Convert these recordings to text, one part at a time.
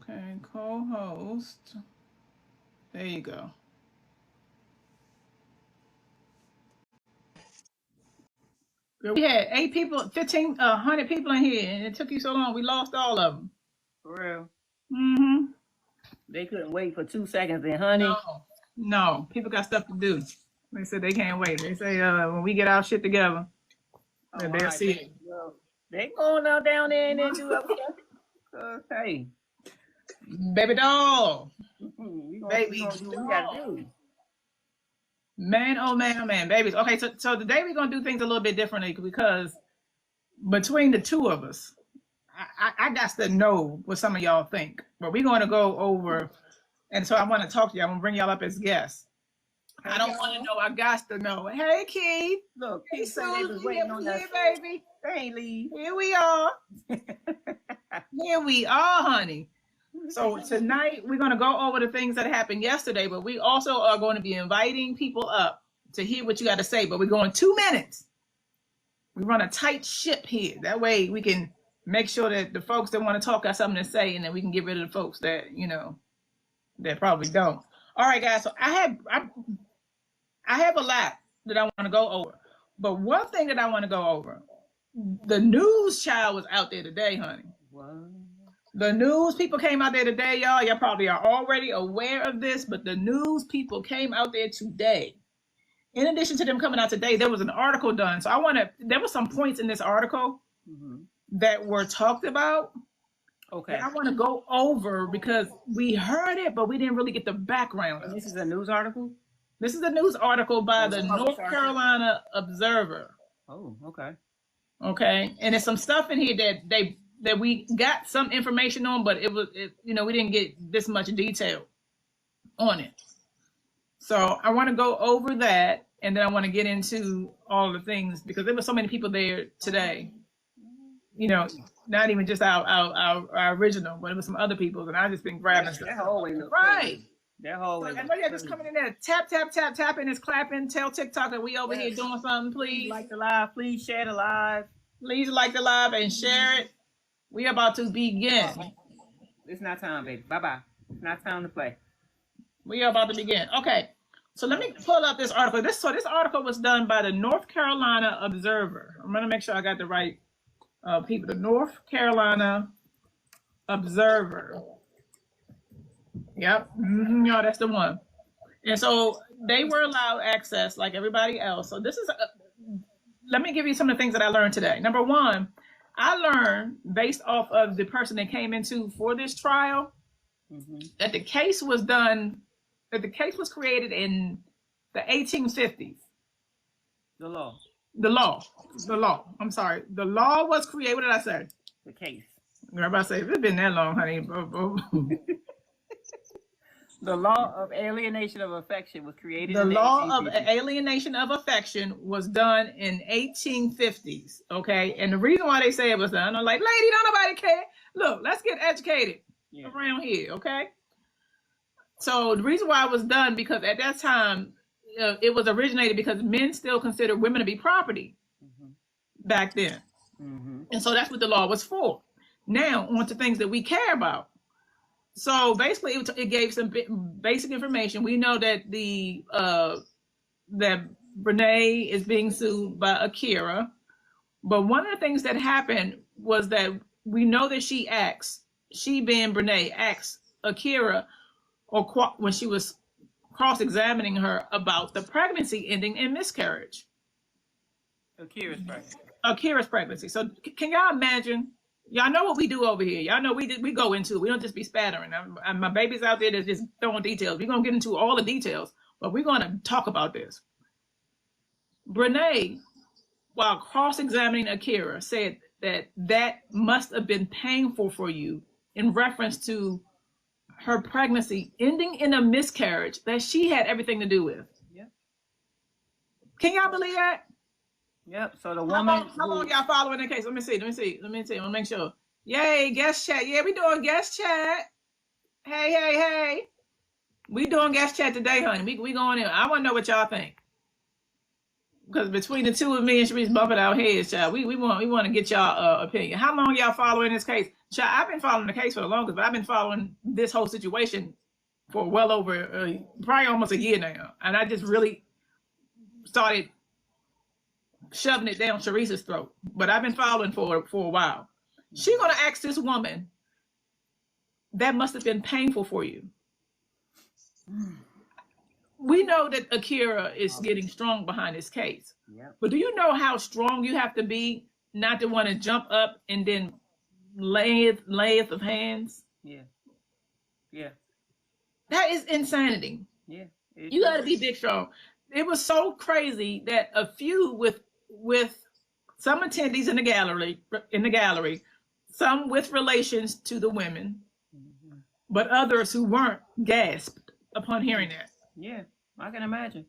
Okay, co-host. There you go. We had 8 people, 15, 100 people in here, and it took you so long. We lost all of them. For real. Mm-hmm. They couldn't wait for 2 seconds then, honey. No. People got stuff to do. They said they can't wait. They say when we get our shit together, they'll see it. Well, they going out down there and then do up stuff. Hey. Baby doll. Baby doll. Do what we gotta do. Man, oh man, oh man, babies. Okay, so today we're gonna do things a little bit differently because between the two of us, I got to know what some of y'all think. But we're gonna go over, and so I want to talk to you. I'm gonna bring y'all up as guests. I don't want to know. I got to know. Hey, Keith. Look, Keith said they was waiting on us. Baby. They ain't leave. Here we are. Here we are, honey. So tonight we're going to go over the things that happened yesterday, but we also are going to be inviting people up to hear what you got to say. But we're going 2 minutes. We run a tight ship here. That way we can make sure that the folks that want to talk got something to say, and then we can get rid of the folks that, that probably don't. All right, guys. So I have a lot that I want to go over. But one thing that I want to go over, the news child was out there today, honey. What? The news people came out there today, y'all. Y'all probably are already aware of this, but the news people came out there today. In addition to them coming out today, there was an article done. So there were some points in this article that were talked about. Okay. I want to go over because we heard it, but we didn't really get the background. This is a news article? This is a news article by the North Carolina Observer. Oh, okay. Okay. And there's some stuff in here that we got some information on, but we didn't get this much detail on it. So I want to go over that, and then I want to get into all the things because there were so many people there today. Not even just our original, but it was some other people, and I just been grabbing stuff. That hallway looks right. That hallway. I know y'all just coming in there, tap, tapping, is clapping. Tell TikTok that we over here doing something, please. Like the live, please share the live. Please like the live and share it. We about to begin. It's not time, baby. Bye-bye. It's not time to play. We are about to begin. Okay. So let me pull up this article. This article was done by the North Carolina Observer. I'm going to make sure I got the right people. The North Carolina Observer. Yep. Yeah, that's the one. And so they were allowed access like everybody else. So let me give you some of the things that I learned today. Number one, I learned based off of the person that came into for this trial that the case was created in the 1850s. The law. I'm sorry. The law was created. What did I say? The case. I'm about to say, it's been that long, honey. The law of alienation of affection was created in the 1850s. The law of alienation of affection was done in 1850s, okay? And the reason why they say it was done, I'm like, lady, don't nobody care. Look, let's get educated around here, okay? So the reason why it was done, because at that time, it was originated because men still considered women to be property back then. And so that's what the law was for. Now, on to things that we care about. So basically, it gave some basic information. We know that that Brenay is being sued by Akira, but one of the things that happened was that we know that she being Brenay, asked Akira, when she was cross-examining her about the pregnancy ending in miscarriage. Akira's pregnancy. So can y'all imagine? Y'all know what we do over here. Y'all know we go into it. We don't just be spattering. My baby's out there that's just throwing details. We're going to get into all the details, but we're going to talk about this. Brenay, while cross-examining Akira, said that must have been painful for you in reference to her pregnancy ending in a miscarriage that she had everything to do with. Yep. Can y'all believe that? Yep. So the woman. How long y'all following the case? Let me see. I want to make sure. Yay, guest chat. Yeah, we doing guest chat. Hey. We doing guest chat today, honey. We going in. I want to know what y'all think. because between the two of me and Sharice bumping our heads, child, we want to get y'all opinion. How long y'all following this case? Child, I've been following the case for the longest, but I've been following this whole situation for well over probably almost a year now, and I just really started shoving it down Sharice's throat. But I've been following for a while. She's gonna ask this woman, that must have been painful for you. We know that Akira is getting strong behind this case. Yep. But do you know how strong you have to be not to want to jump up and then layers of hands? Yeah. Yeah. That is insanity. Yeah. You got to be big strong. It was so crazy that a few with some attendees in the gallery, some with relations to the women, but others who weren't gasped upon hearing that. Yeah, I can imagine.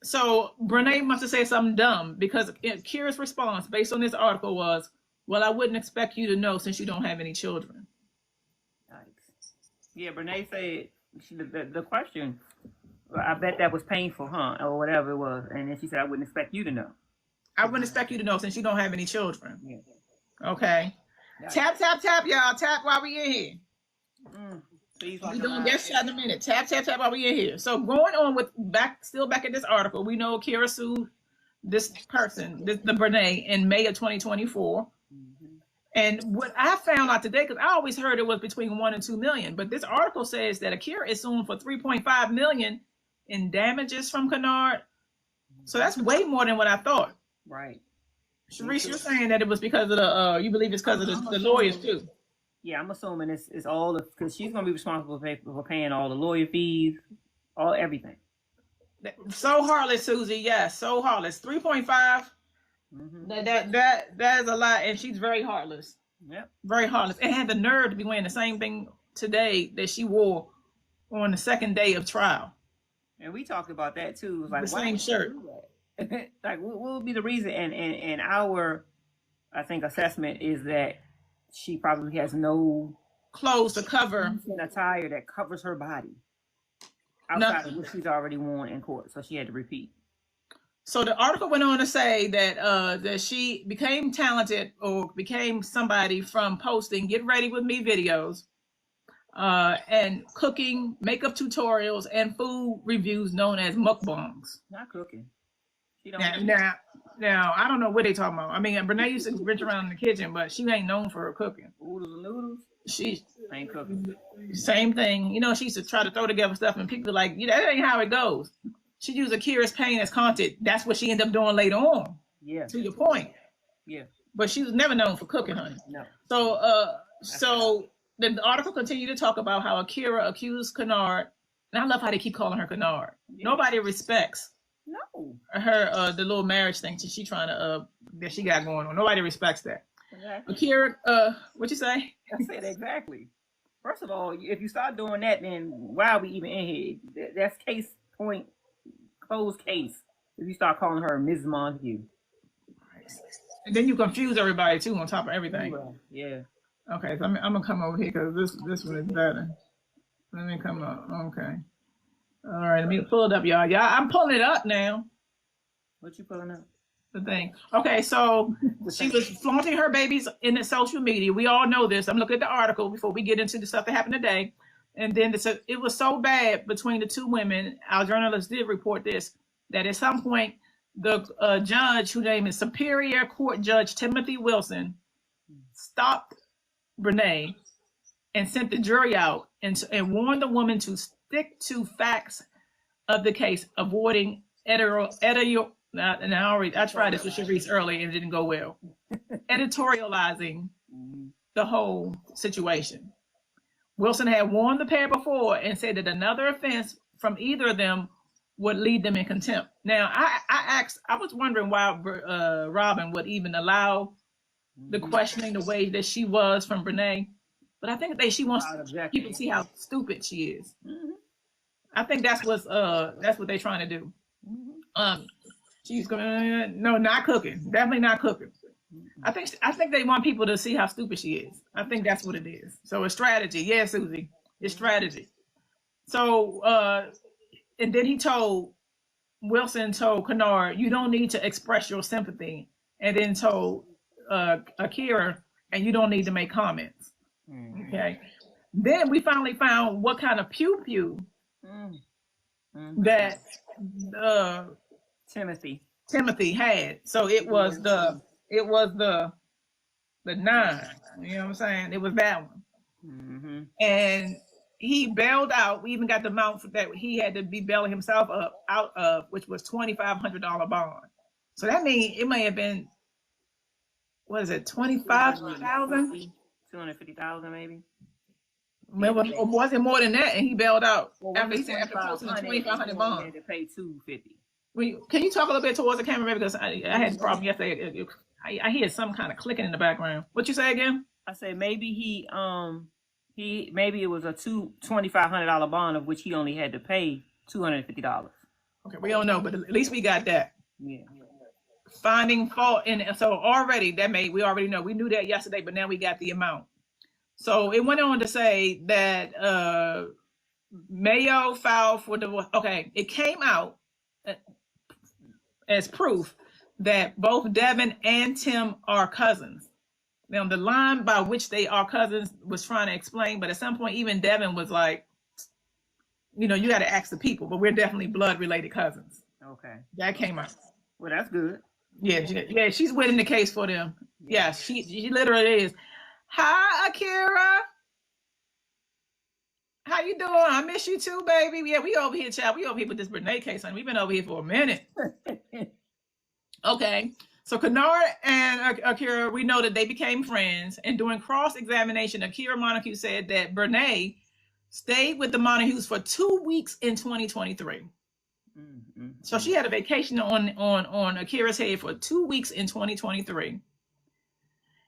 So Brenay must have said something dumb, because Akira's response based on this article was, well, I wouldn't expect you to know since you don't have any children. Nice. Yeah, Brenay said the question, I bet that was painful, huh? Or whatever it was. And then she said, I wouldn't expect you to know. I wouldn't expect you to know since you don't have any children. Yeah. Okay. Nice. Tap, tap, tap, y'all. Tap while we in here. We're doing guest chat in a minute. Tap, tap, tap while we in here. So going on with still back at this article, we know Akira sued this person, the Brenay, in May of 2024. And what I found out today, because I always heard it was between $1 and $2 million, but this article says that Akira is suing for $3.5 million in damages from Kennard. So that's way more than what I thought. Right. Sharice, you're saying that it was because of you believe it's because of the lawyers too. Yeah, I'm assuming it's all because she's gonna be responsible for paying all the lawyer fees, everything. So heartless, Susie. Yes, so heartless. 3.5. That is a lot, and she's very heartless. Yep. Very heartless, and had the nerve to be wearing the same thing today that she wore on the second day of trial. And we talked about that too. It was like, the same shirt. Like, what would be the reason? And our, I think, assessment is that she probably has no clothes to cover and attire that covers her body outside of what she's already worn in court. So she had to repeat. So the article went on to say that that she became talented or became somebody from posting "Get Ready With Me" videos, and cooking, makeup tutorials, and food reviews known as mukbangs. Not cooking. Now, I don't know what they talking about. I mean, Brenay used to reach around in the kitchen, but she ain't known for her cooking. Oodles and noodles? She ain't cooking. Same thing. You know, she used to try to throw together stuff, and people are like, that ain't how it goes. She used Akira's pain as content. That's what she ended up doing later on. Yeah. To your point. Yeah. But she was never known for cooking, honey. No. So the article continued to talk about how Akira accused Kennard, and I love how they keep calling her Kennard. Yeah. Nobody respects her the little marriage thing she trying to that she got going on. Nobody respects that. Exactly. Akira, what you say? I said exactly. First of all, if you start doing that, then why are we even in here? That's closed case. If you start calling her Mrs. Montague. And then you confuse everybody too on top of everything. Yeah. Okay, so I'm gonna come over here because this one is better. Let me come up. Okay. All right, let me pull it up, y'all. I'm pulling it up now. What you pulling up? The thing. Okay, so she was flaunting her babies in the social media. We all know this. I'm looking at the article before we get into the stuff that happened today. And then it was so bad between the two women. Our journalists did report this, that at some point, the judge, whose name is Superior Court Judge Timothy Wilson, stopped Brenay and sent the jury out and warned the woman to stick to facts of the case, avoiding I tried this with Sharice earlier and it didn't go well. Editorializing the whole situation. Wilson had warned the pair before and said that another offense from either of them would lead them in contempt. Now, I was wondering why Robin would even allow the questioning the way that she was from Brenay. But I think she wants people to see how stupid she is. Mm-hmm. I think that's what they're trying to do. Mm-hmm. She's going not cooking. Definitely not cooking. Mm-hmm. I think they want people to see how stupid she is. I think that's what it is. So it's strategy. Yeah, Susie, it's strategy. So and then he told Wilson told Kennard, "You don't need to express your sympathy," and then told Akira, "And you don't need to make comments." Mm-hmm. Okay. Then we finally found what kind of pew pew Mm-hmm. that Timothy had. So it was the 9. You know what I'm saying? It was that one. Mm-hmm. And he bailed out. We even got the amount that he had to be bailing himself out of, which was $2,500 bond. So that means it may have been, what is it, 25,000? 250,000 maybe. Or was it more than that? And he bailed out after he said after posting the 2,500 bond. He had to pay 250. Can you talk a little bit towards the camera, maybe, because I had a problem yesterday. I hear some kind of clicking in the background. What you say again? I said maybe he maybe it was a $2,500 bond of which he only had to pay $250. Okay, we don't know, but at least we got that. Yeah. Finding fault so already we already know. We knew that yesterday, but now we got the amount. So it went on to say that Mayo filed for divorce. Okay, it came out as proof that both Devin and Tim are cousins. Now, the line by which they are cousins was trying to explain, but at some point, even Devin was like, you got to ask the people, but we're definitely blood-related cousins. Okay. That came out. Well, that's good. Yeah, she's winning the case for them. Yeah, she literally is. Hi, Akira. How you doing? I miss you too, baby. Yeah, we over here, child. We over here with this Brenay case, honey. We've been over here for a minute. Okay. So Kennard and Akira, we know that they became friends. And during cross-examination, Akira Montague said that Brenay stayed with the Montagues for 2 weeks in 2023. Mm-hmm. So she had a vacation on Akira's head for 2 weeks in 2023.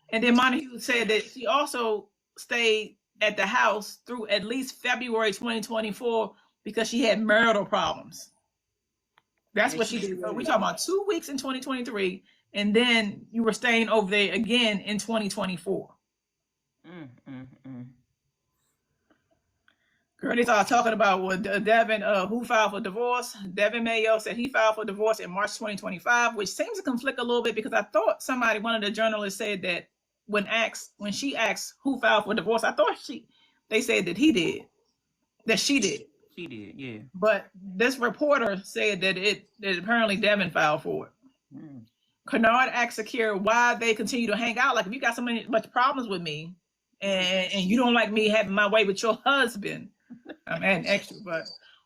And then Montague said that she also stayed at the house through at least February 2024 because she had marital problems. That's what she did. So we're talking about 2 weeks in 2023, and then you were staying over there again in 2024. Girl, they started talking about what Devin, who filed for divorce. Devin Mayo said he filed for divorce in March 2025, which seems to conflict a little bit because I thought one of the journalists said that when she asked who filed for divorce, I thought they said that she did. She did, yeah. But this reporter said that apparently Devin filed for it. Kennard asked Akira why they continue to hang out. Like, if you got much problems with me and you don't like me having my way with your husband, I'm adding extra, but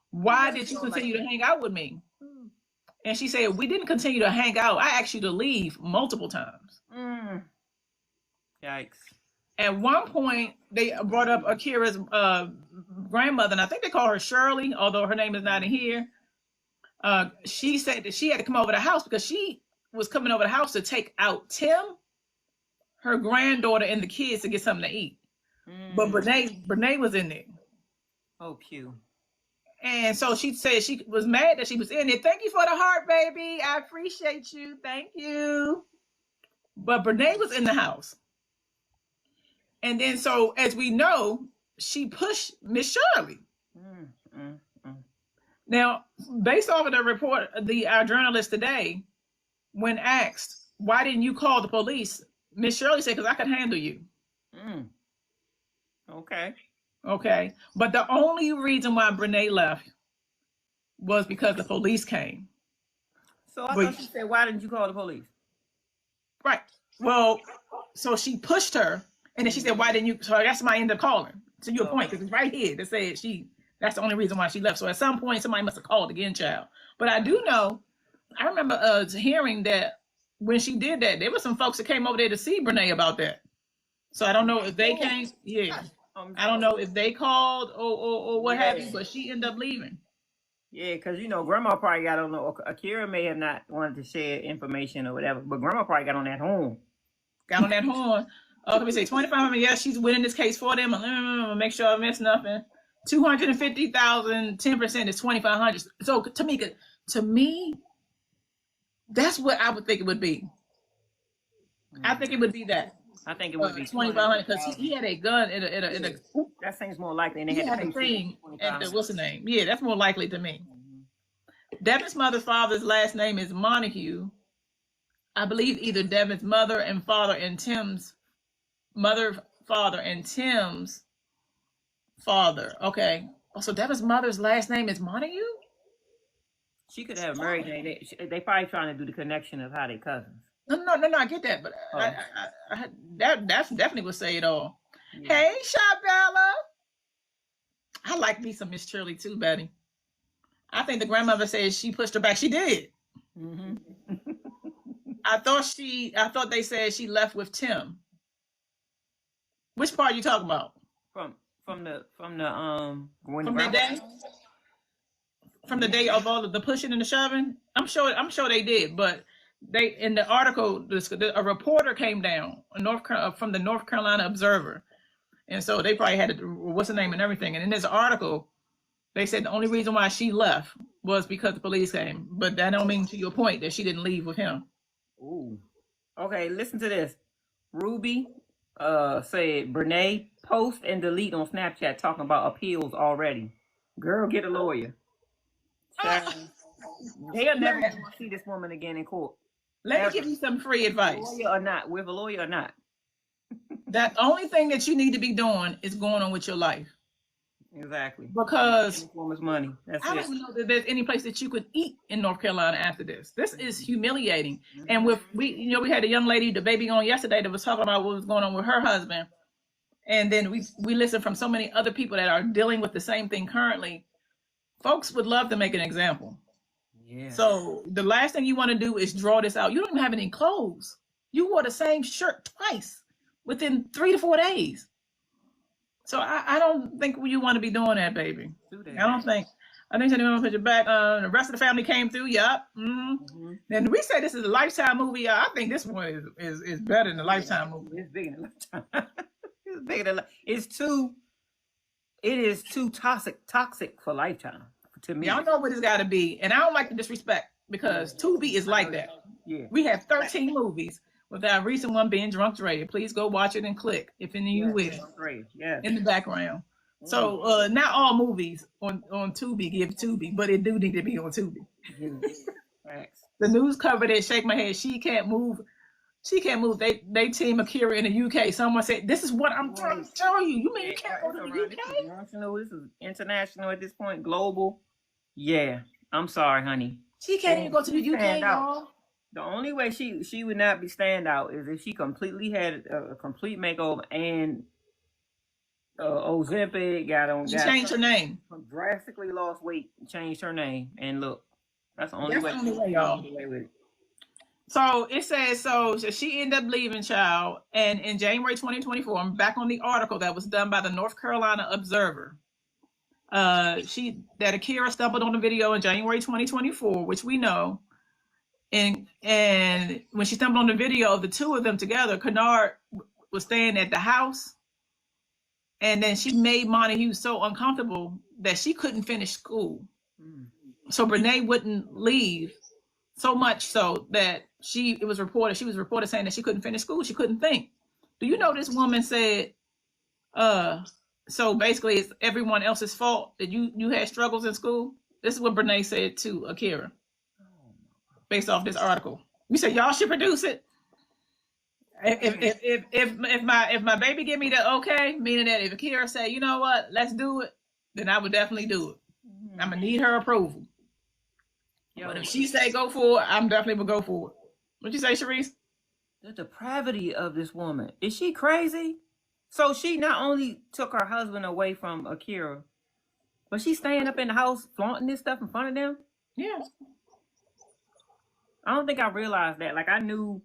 why did you continue to hang out with me? And she said, we didn't continue to hang out. I asked you to leave multiple times. Yikes. At one point, they brought up Akira's grandmother, and I think they call her Shirley, although her name is not in here. She said that she had to come over the house because she was coming over the house to take out Tim, her granddaughter, and the kids to get something to eat. But Brenay was in there. Oh, cute. And so she said she was mad that she was in there. Thank you for the heart, baby. I appreciate you. Thank you. But Brenay was in the house. And then, so as we know, she pushed Miss Shirley. Now, based off of the report, our journalist today, when asked, why didn't you call the police? Miss Shirley said, because I could handle you. Okay. But the only reason why Brenay left was because the police came. So I thought she said, why didn't you call the police? Right. Well, so she pushed her. And then she said, why didn't you? So that's my end up calling. To your point, because it's right here that said that's the only reason why she left. So at some point, somebody must have called again, child. But I do know, I remember hearing that when she did that, there were some folks that came over there to see Brenay about that. So I don't know if they came. Yeah. I don't know if they called or what have you, but she ended up leaving. Yeah, because, Grandma probably got on Akira may have not wanted to share information or whatever, but Grandma probably got on that horn. Let me say 25. Yes, she's winning this case for them. Make sure I miss nothing. 250,000, 10% is 2,500. So to me, that's what I would think it would be. I think it would be that. I think it would be 2,500 because he had a gun in a. That seems more likely. And they had a thing at the what's the name? Yeah, that's more likely to me. Devin's father's last name is Montague. I believe either Devin's mother and father and Tim's mother, father, and Tim's father. Okay. So Devin's mother's last name is Montague? She could have married. They probably trying to do the connection of how they cousins. No, I get that, but that definitely would say it all. Yeah. Hey, Shabella. I like me some Miss Shirley too, Betty. I think the grandmother said she pushed her back. She did. Mm-hmm. I thought they said she left with Tim. Which part are you talking about? From the day? From the day of all of the pushing and the shoving? I'm sure they did, but they in the article a reporter came down from the North Carolina Observer, and so they probably had what's the name and everything. And in this article, they said the only reason why she left was because the police came, but that don't mean to your point that she didn't leave with him. Ooh. Okay, listen to this. Ruby said Brenay post and delete on Snapchat talking about appeals already. Girl, get a lawyer. They'll never see this woman again in court. Let me give you some free advice. With a lawyer or not. That only thing that you need to be doing is going on with your life. Exactly. Because woman's money. That's I don't even know that there's any place that you could eat in North Carolina after this. This is humiliating. Mm-hmm. And we had a young lady, the baby on yesterday, that was talking about what was going on with her husband. And then we listened from so many other people that are dealing with the same thing currently. Folks would love to make an example. Yeah. So the last thing you want to do is draw this out. You don't even have any clothes. You wore the same shirt twice within 3 to 4 days. So I don't think you want to be doing that, baby. I think somebody want to put you back. The rest of the family came through. Yup. Mm-hmm. And we say this is a Lifetime movie. I think this one is better than the Lifetime movie. It's bigger than Lifetime. It's bigger than. It is too toxic for Lifetime to me. Y'all know what it's got to be, and I don't like the disrespect because Tubi is like that. Yeah. We have 13 movies. With our recent one being Drunk Rated, please go watch it and click if any of you wish. In the background. Mm-hmm. So not all movies on Tubi give Tubi, but it do need to be on Tubi. The news cover that shake my head. She can't move. They team Akira in the UK. Someone said, "This is what I'm trying to tell you. You mean you can't go to the UK?" This is international at this point, global. Yeah, I'm sorry, honey. She can't even go to the UK, y'all. The only way she would not be standout is if she completely had a complete makeover and Ozempic She changed her name. Drastically lost weight, changed her name, and look, that's the only way. Y'all. With it. So it says so she ended up leaving, child, and in January 2024, I'm back on the article that was done by the North Carolina Observer. That Akira stumbled on the video in January 2024, which we know. And when she stumbled on the video of the two of them together, Kennard was staying at the house. And then she made Montague so uncomfortable that she couldn't finish school. Mm. So Brenay wouldn't leave, so much so that she was reported saying that she couldn't finish school. She couldn't think. Do you know this woman said, so basically it's everyone else's fault that you had struggles in school? This is what Brenay said to Akira. Based off this article, we said y'all should produce it. If my baby give me the okay, meaning that if Akira say, you know what, let's do it, then I would definitely do it. Mm-hmm. I'm gonna need her approval. But if she say go for it, I'm definitely gonna go for it. What'd you say, Sharice? The depravity of this woman. Is she crazy? So she not only took her husband away from Akira, but she's staying up in the house flaunting this stuff in front of them? Yeah. I don't think I realized that. Like, I knew,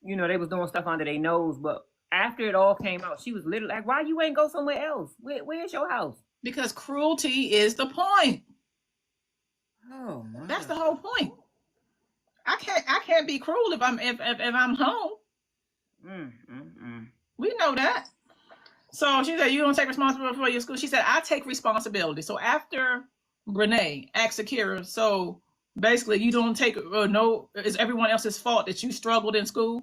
they was doing stuff under their nose, but after it all came out, she was literally like, why you ain't go somewhere else? Where's your house? Because cruelty is the point. Oh, my. That's the whole point. I can't be cruel if I'm home. We know that. So she said, you don't take responsibility for your school. She said, I take responsibility. So after Brenay asked Akira, so basically, you don't take no. It's everyone else's fault that you struggled in school.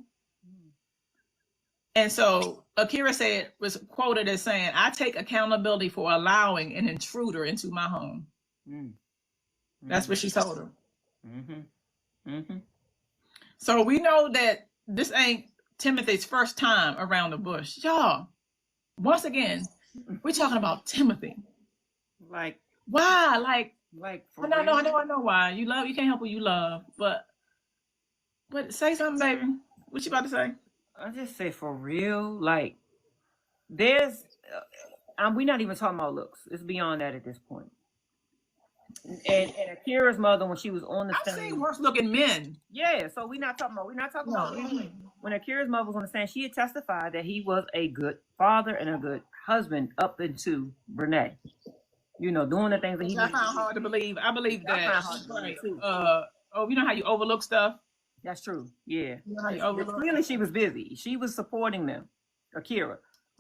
And so Akira was quoted as saying, "I take accountability for allowing an intruder into my home." That's what she told him. Mm-hmm. So we know that this ain't Timothy's first time around the bush. Y'all, once again, we're talking about Timothy. Like, why? for I know why. You can't help what you love. But say something, baby. What you about to say? I just say for real, like, there's, we're not even talking about looks. It's beyond that at this point. And Akira's mother, when she was on the stand, I've seen worse looking men. Yeah, so we're not talking about when Akira's mother was on the stand, she had testified that he was a good father and a good husband up into Brenay. Doing the things that he I found hard to believe. I believe that. Right. You know how you overlook stuff? That's true. Yeah. You know how you overlook. Clearly she was busy. She was supporting them, Akira.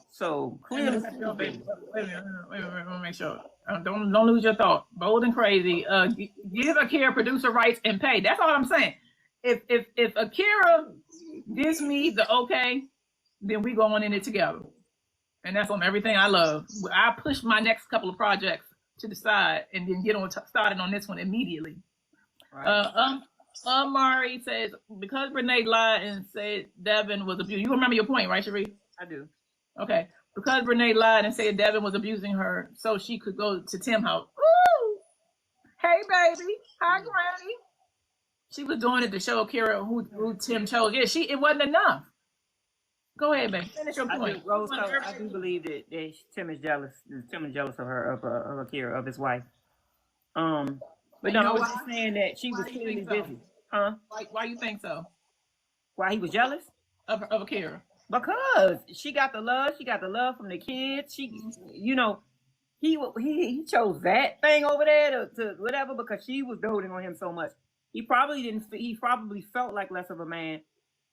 So clearly. Wait a minute. Make sure. Don't lose your thought. Bold and crazy. Give Akira producer rights and pay. That's all I'm saying. If Akira gives me the okay, then we go on in it together. And that's on everything I love. I push my next couple of projects to the side and then get on started on this one immediately. Right. Mari says, because Brenay lied and said Devin was abused. You remember your point, right, Sheree? I do. Okay. Because Brenay lied and said Devin was abusing her so she could go to Tim's house. Ooh! Hey, baby. Hi, Granny. She was doing it to show Akira who Tim chose. Yeah, it wasn't enough. Go ahead, baby. Finish your point. I do believe that Tim is jealous. Tim is jealous of her, of Akira, of his wife. But no, I was just saying that she was clearly busy. Huh? Why you think so? Why he was jealous? Of Akira. Because she got the love from the kids. She, he chose that thing over there to whatever because she was doting on him so much. He probably felt like less of a man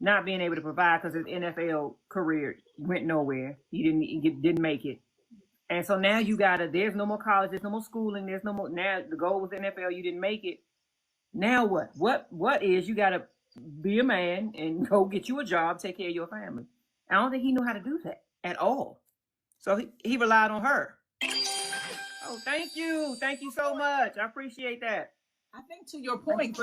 not being able to provide because his NFL career went nowhere. He didn't make it. And so now there's no more college, there's no more schooling, there's no more, now the goal was NFL, you didn't make it. Now what? What is, you gotta be a man and go get you a job, take care of your family. I don't think he knew how to do that at all. So he relied on her. Oh, thank you so much. I appreciate that. I think to your point,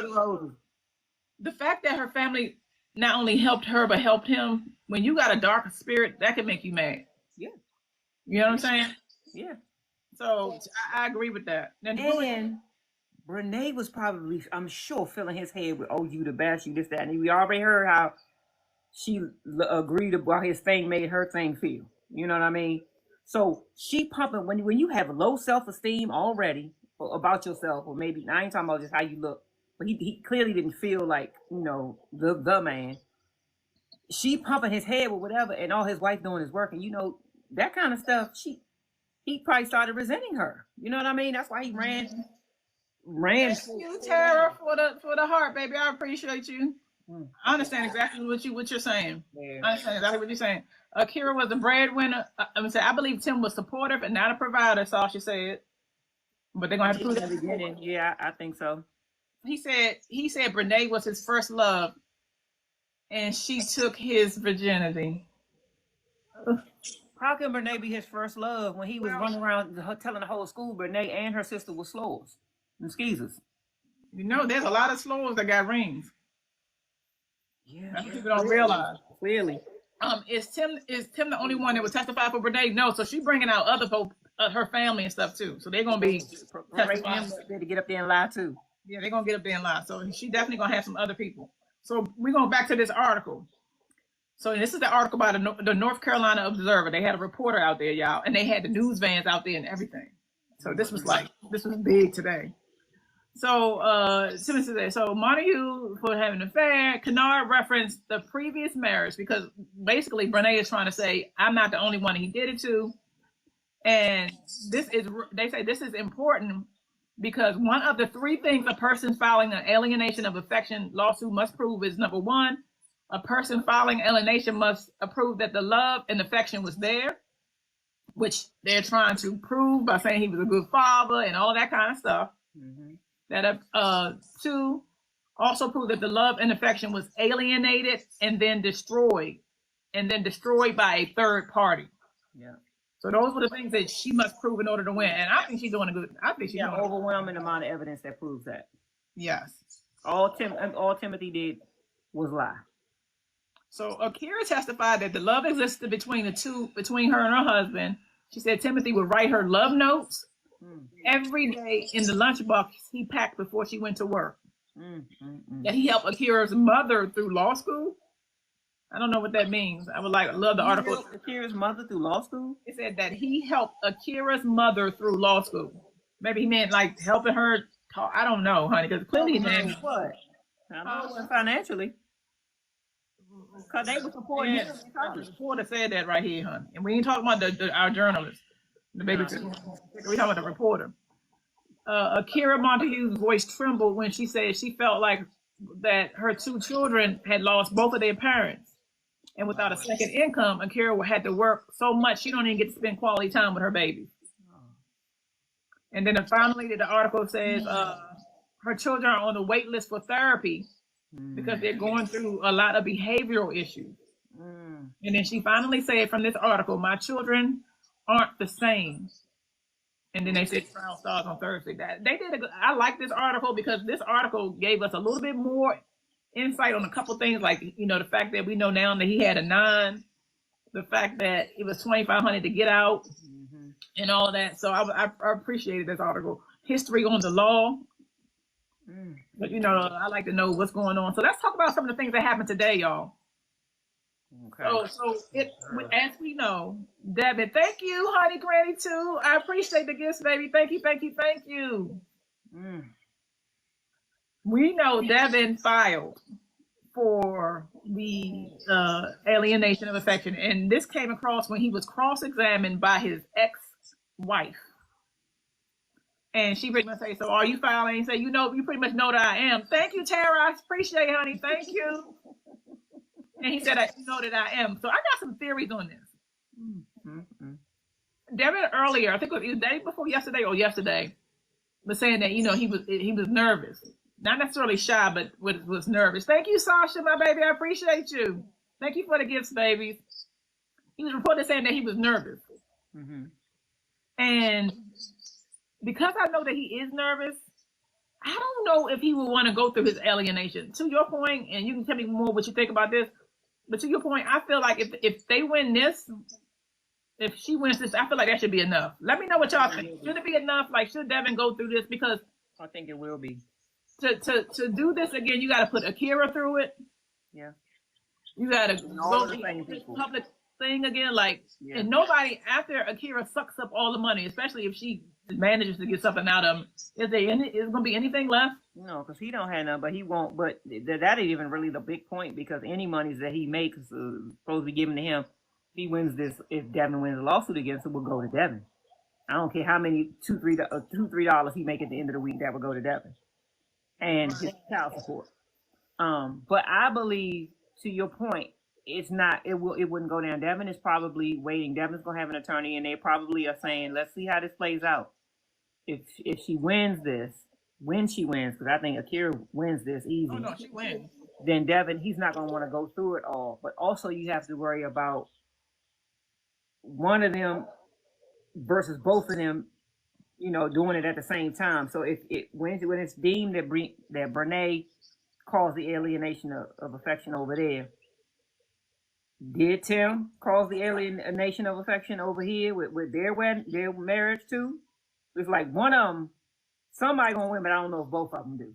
the fact that her family not only helped her but helped him, when you got a dark spirit, that can make you mad. Yeah. You know what I'm saying? Yeah. So I agree with that. And Brenay was probably, I'm sure, filling his head with, oh, you the best, you this, that. And we already heard how she agreed about his thing made her thing feel. You know what I mean? So she pumping, when you have low self-esteem already about yourself, or maybe, I ain't talking about just how you look, but he clearly didn't feel like, the man. She pumping his head with whatever, and all his wife doing is working. That kind of stuff, he probably started resenting her. You know what I mean? That's why he ran. Thank you, Tara, for the heart, baby. I appreciate you. I understand exactly what you're saying. Yeah. I understand exactly what you're saying. Akira was a breadwinner. I believe Tim was supportive and not a provider. That's all she said. But they're gonna have to prove that beginning. Yeah, I think so. He said Brenay was his first love, and she took his virginity. How can Brenay be his first love when he was running around telling the whole school Brenay and her sister were slowers and skeezers? There's a lot of slowers that got rings. Yeah, people don't realize. Clearly. Is Tim the only one that was testified for Brenay? No, so she's bringing out other folks, her family and stuff too. So they're gonna be testifying to get up there and lie too. Yeah, they're gonna get up there and lie. So she definitely gonna have some other people. So we're going back to this article. So this is the article by the North Carolina Observer. They had a reporter out there, y'all, and they had the news vans out there and everything. So this was big today. So Simmons said, so Montague for having an affair. Kennard referenced the previous marriage because basically Brenay is trying to say, I'm not the only one he did it to. And they say this is important because one of the three things a person filing an alienation of affection lawsuit must prove is, number one, a person filing alienation must prove that the love and affection was there, which they're trying to prove by saying he was a good father and all that kind of stuff. Mm-hmm. That two, also prove that the love and affection was alienated and then destroyed by a third party. Yeah. So those were the things that she must prove in order to win. And I think she's doing a good. I think she's doing overwhelming amount of evidence that proves that. Yes. All Timothy did was lie. So Akira testified that the love existed between her and her husband. She said Timothy would write her love notes every day in the lunchbox he packed before she went to work. That he helped Akira's mother through law school. I don't know what that means. I would love the article. Helped Akira's mother through law school? It said that he helped Akira's mother through law school. Maybe he meant like helping her talk. I don't know, honey, because clearly he didn't. What? I know it wasn't financially. Because they were supporting him. The reporter said that right here, honey. And we ain't talking about our journalist. The baby. We talking about the reporter. Akira Montague's voice trembled when she said she felt like that her two children had lost both of their parents. And without a second income, Akira had to work so much she don't even get to spend quality time with her babies. And then finally, the article says her children are on the wait list for therapy because they're going through a lot of behavioral issues. And then she finally said from this article, my children aren't the same. And then they said trial starts on Thursday. I like this article because this article gave us a little bit more insight on a couple things, like, the fact that we know now that he had a 9, the fact that it was $2,500 to get out, and all that. So I appreciated this article. History on the law. But I like to know what's going on. So let's talk about some of the things that happened today, y'all. Okay. So as we know, Devin, thank you, honey, granny too. I appreciate the gifts, baby. Thank you. We know Devin filed for the alienation of affection, and this came across when he was cross-examined by his ex-wife. And she pretty much said, so are you filing? He said, you pretty much know that I am. Thank you, Tara. I appreciate it, honey. Thank you. And he said, you know that I am. So I got some theories on this. Devin earlier, I think it was the day before yesterday or yesterday, was saying that, he was nervous. Not necessarily shy, but was nervous. Thank you, Sasha, my baby. I appreciate you. Thank you for the gifts, baby. He was reported saying that he was nervous. And because I know that he is nervous, I don't know if he would want to go through his alienation. To your point, and you can tell me more what you think about this, but to your point, I feel like if they win this, if she wins this, I feel like that should be enough. Let me know what y'all think. Should it be enough? Like, should Devin go through this? Because I think it will be. To do this again, you got to put Akira through it. Yeah. You got to go through this public thing again. And nobody after Akira sucks up all the money, especially if she manages to get something out of him. Is going to be anything left? No, because he don't have none, but he won't. But that ain't even really the big point, because any monies that he makes is supposed to be given to him. If he wins this, if Devin wins the lawsuit against him, will go to Devin. I don't care how many $2-3 he make at the end of the week, that will go to Devin. And his child support. But I believe, to your point, it wouldn't go down. Devin is probably waiting. Devin's gonna have an attorney, and they probably are saying, let's see how this plays out. If she wins this, when she wins, because I think Akira wins this easy. Oh no, she wins. Then Devin, he's not gonna want to go through it all. But also you have to worry about one of them versus both of them, doing it at the same time. So when it's deemed that Brenay caused the alienation of affection over there, did Tim cause the alienation of affection over here with their marriage too? It's like one of them, somebody gonna win, but I don't know if both of them do,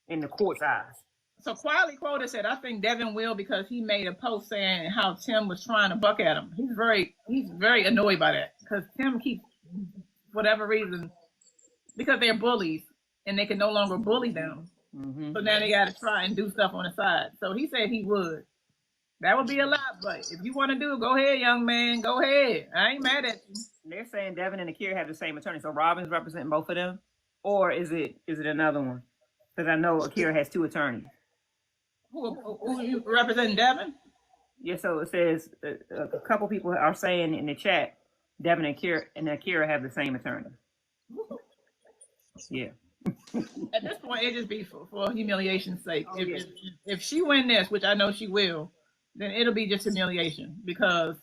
in the court's eyes. So quietly quoted said, I think Devin will, because he made a post saying how Tim was trying to buck at him. He's very annoyed by that, because Tim keeps, whatever reason, because they're bullies and they can no longer bully them. So now they got to try and do stuff on the side. So he said he would. That would be a lot, but if you want to do it, go ahead, young man. Go ahead. I ain't mad at you. They're saying Devin and Akira have the same attorney. So Robin's representing both of them? Or is it another one? Because I know Akira has 2 attorneys. Who you representing, Devin? Yeah, so it says a couple people are saying in the chat, Devin and Akira have the same attorney. Yeah. At this point, it just be for humiliation's sake. If she win this, which I know she will, then it'll be just humiliation, because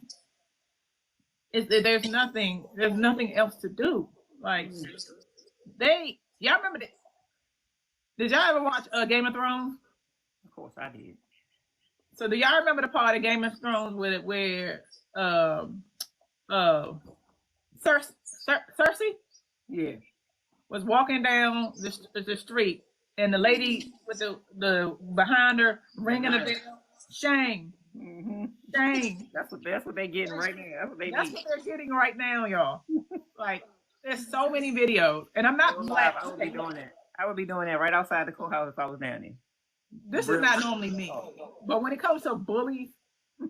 There's nothing else to do. Like y'all remember that? Did y'all ever watch Game of Thrones? Of course I did. So do y'all remember the part of Game of Thrones where Cersei Yeah. was walking down the street, and the lady with the behind her ringing a bell? Shame. Mm-hmm. Shame. That's what they're getting right now. That's what they're getting right now, y'all. Like, there's so many videos, and I'm not black. I would be doing that. I would be doing that right outside the courthouse if I was down there. This is not normally me, but when it comes to bullies,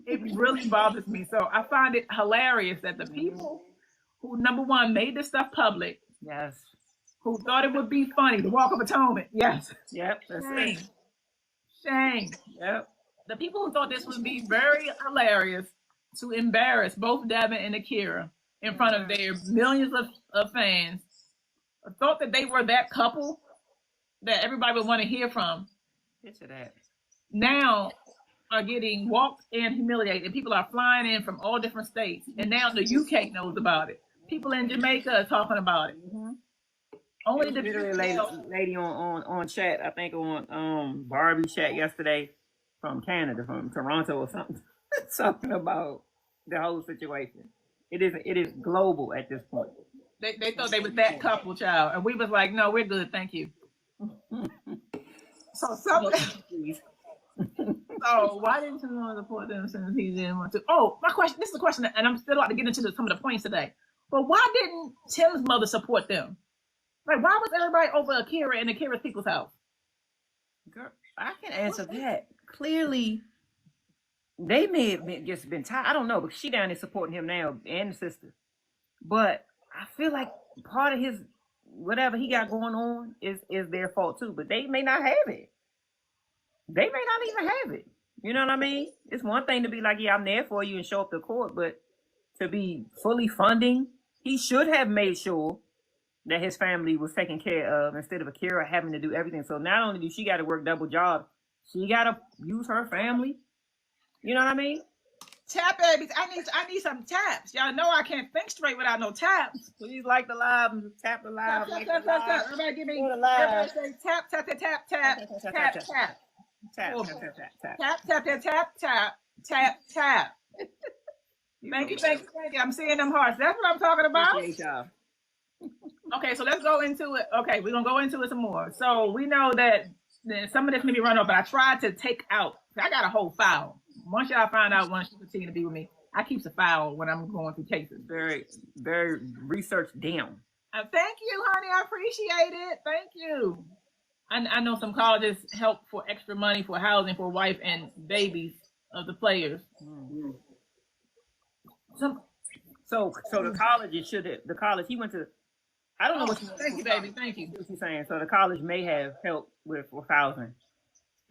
it really bothers me. So I find it hilarious that the people who, number one, made this stuff public, yes, who thought it would be funny, the Walk of Atonement, yes, yep, that's shame, it. shame. Yep. The people who thought this would be very hilarious to embarrass both Devin and Akira in front of their millions of fans, thought that they were that couple that everybody would want to hear from. Picture that. Now are getting walked and humiliated. People are flying in from all different states, and now the UK knows about it. People in Jamaica are talking about it. Mm-hmm. Only the lady on chat, I think on Barbie chat yesterday from Canada, from Toronto or something, talking about the whole situation. It is global at this point. They thought they was that couple, child, and we was like, no, we're good, thank you. So why didn't you want to support them since he didn't want to? Oh, my question. This is a question, and I'm still about to get into some of the points today. But why didn't Tim's mother support them? Like, why was everybody over Akira in Akira's people's house? Girl, I can answer that. Clearly, they may have just been tired. I don't know, but she down there supporting him now and the sister. But I feel like part of his whatever he got going on is their fault too. But they may not have it. They may not even have it. You know what I mean? It's one thing to be like, yeah, I'm there for you and show up to court, but to be fully funding, he should have made sure that his family was taken care of instead of Akira having to do everything. So not only do she got to work double jobs, she got to use her family. You know what I mean? Tap babies, I need some taps. Y'all know I can't think straight without no taps. Please like the live and tap the live. Tap. Everybody give me. Everybody say tap. Tap. Thank you. I'm seeing them hearts. That's what I'm talking about. Okay, so let's go into it. Okay, we're gonna go into it some more. So we know that some of this may be run over, but I tried to take out. I got a whole file. Once y'all find out, once you continue to be with me, I keep a file when I'm going through cases. Very, very researched down. Thank you, honey. I appreciate it. Thank you. I know some colleges help for extra money for housing for wife and babies of the players. Mm-hmm. So the college he went to. I don't know what. Thank you, baby. Thank you. What you're saying. So the college may have helped with housing.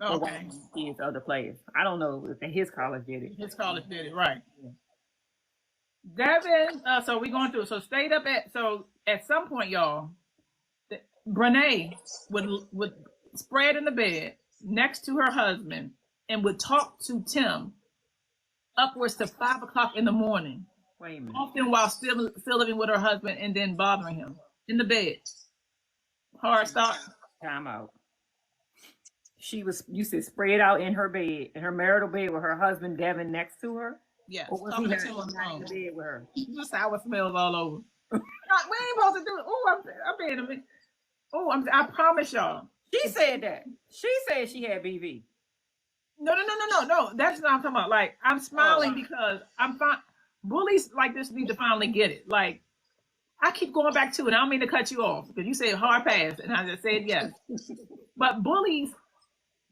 Okay. Kids, other players. I don't know if his college did it. His college did it, right? Yeah. Devin. So we going through. So stayed up at some point, y'all. Brenay would spread in the bed next to her husband and would talk to Tim upwards to 5 o'clock in the morning. Wait a minute. Often while still living with her husband and then bothering him in the bed. Hard stop. Time out. You said spread out in her bed, in her marital bed with her husband Devin next to her? Yes. Or was he not in the bed with her? Just sour smells all over. We ain't supposed to do it. Oh, I'm being a bit. Oh, I promise y'all. She said that. She said she had BV. No. That's what I'm talking about. Like, I'm smiling because I'm fine. Bullies like this need to finally get it. Like, I keep going back to it. I don't mean to cut you off because you said hard pass, and I just said yes. But bullies,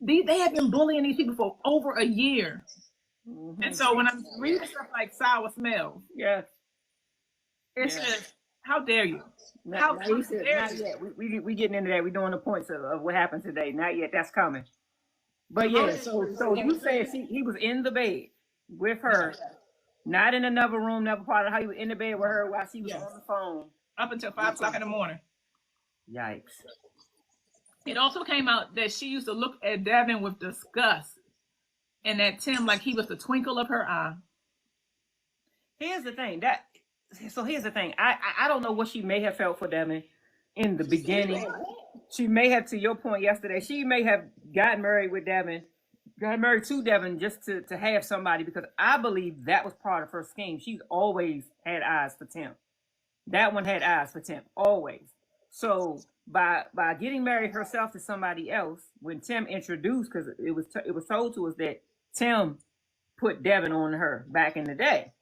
they have been bullying these people for over a year. Mm-hmm. And so when I'm reading stuff like sour smells, yes, it's just, how dare you? Not yet. We getting into that. We doing the points of what happened today. Not yet. That's coming. But yeah, so you said he was in the bed with her, not in another room, never part of how he was in the bed with her while she was on the phone. Up until 5 o'clock in the morning. Yikes. It also came out that she used to look at Devin with disgust and at Tim like he was the twinkle of her eye. Here's the thing, that So here's the thing. I don't know what she may have felt for Devin in the beginning. She may have, to your point yesterday, she may have got married to Devin just to have somebody, because I believe that was part of her scheme. She's always had eyes for Tim. That one had eyes for Tim, always. So by getting married herself to somebody else, when Tim introduced, because it was told to us that Tim put Devin on her back in the day,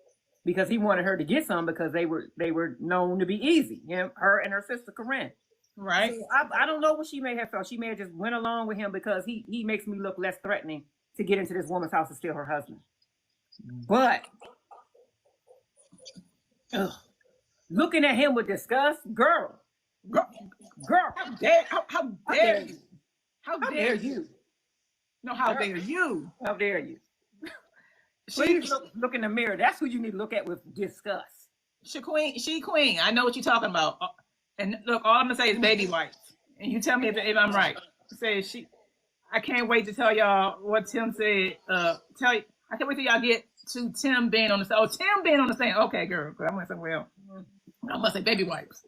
because he wanted her to get some, because they were known to be easy. Her and her sister Corinne. Right. So I don't know what she may have felt. She may have just went along with him because he makes me look less threatening to get into this woman's house and steal her husband. But looking at him with disgust, girl, how dare you? How dare you? No, how Girl. dare you? How dare you? Please look in the mirror. That's who you need to look at with disgust. She queen. I know what you're talking about. And look, all I'm gonna say is baby wipes. And you tell me if I'm right. Say I can't wait to tell y'all what Tim said. I can't wait till y'all get to Tim being on the stand. Oh, Tim being on the stand. Okay, girl. I'm gonna say, well, I'm gonna say baby wipes.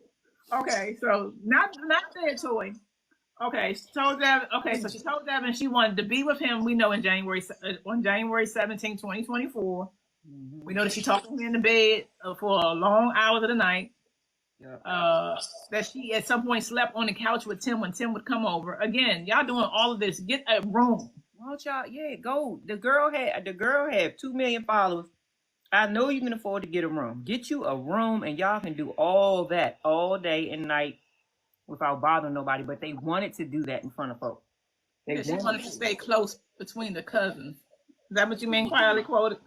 Okay, so not their toy. Okay, she told Devin. Okay, so she told Devin she wanted to be with him. We know on January 17, 2024. We know that she talked to him in the bed for long hours of the night. That she at some point slept on the couch with Tim when Tim would come over. Again, y'all doing all of this. Get a room. Won't y'all? Yeah, go. The girl had 2 million followers. I know you can afford to get a room. Get you a room, and y'all can do all that all day and night without bothering nobody. But they wanted to do that in front of folks. She wanted to stay close between the cousins. Is that what you mean? Quietly quoted.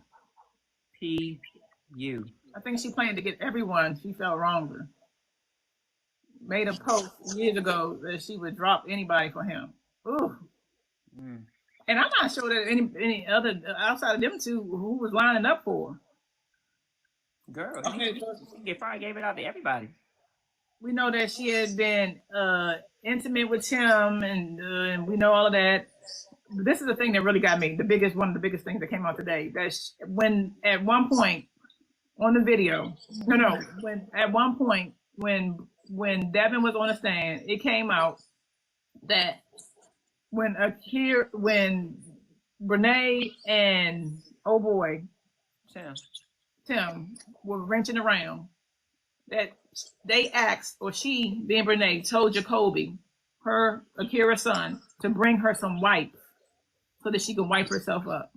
P.U. I think she planned to get everyone she felt wronged. Made a post years ago that she would drop anybody for him. Ooh. And I'm not sure that any other outside of them two who was lining up for. Girl, they probably gave it out to everybody. We know that she had been intimate with Tim, and we know all of that. This is the thing that really got me. One of the biggest things that came out today. That when at one point on the video, when Devin was on the stand, it came out that when Brenay and Tim were wrenching around, that they asked, or she, being Brenay, told Jacoby, her Akira's son, to bring her some wipes so that she could wipe herself up.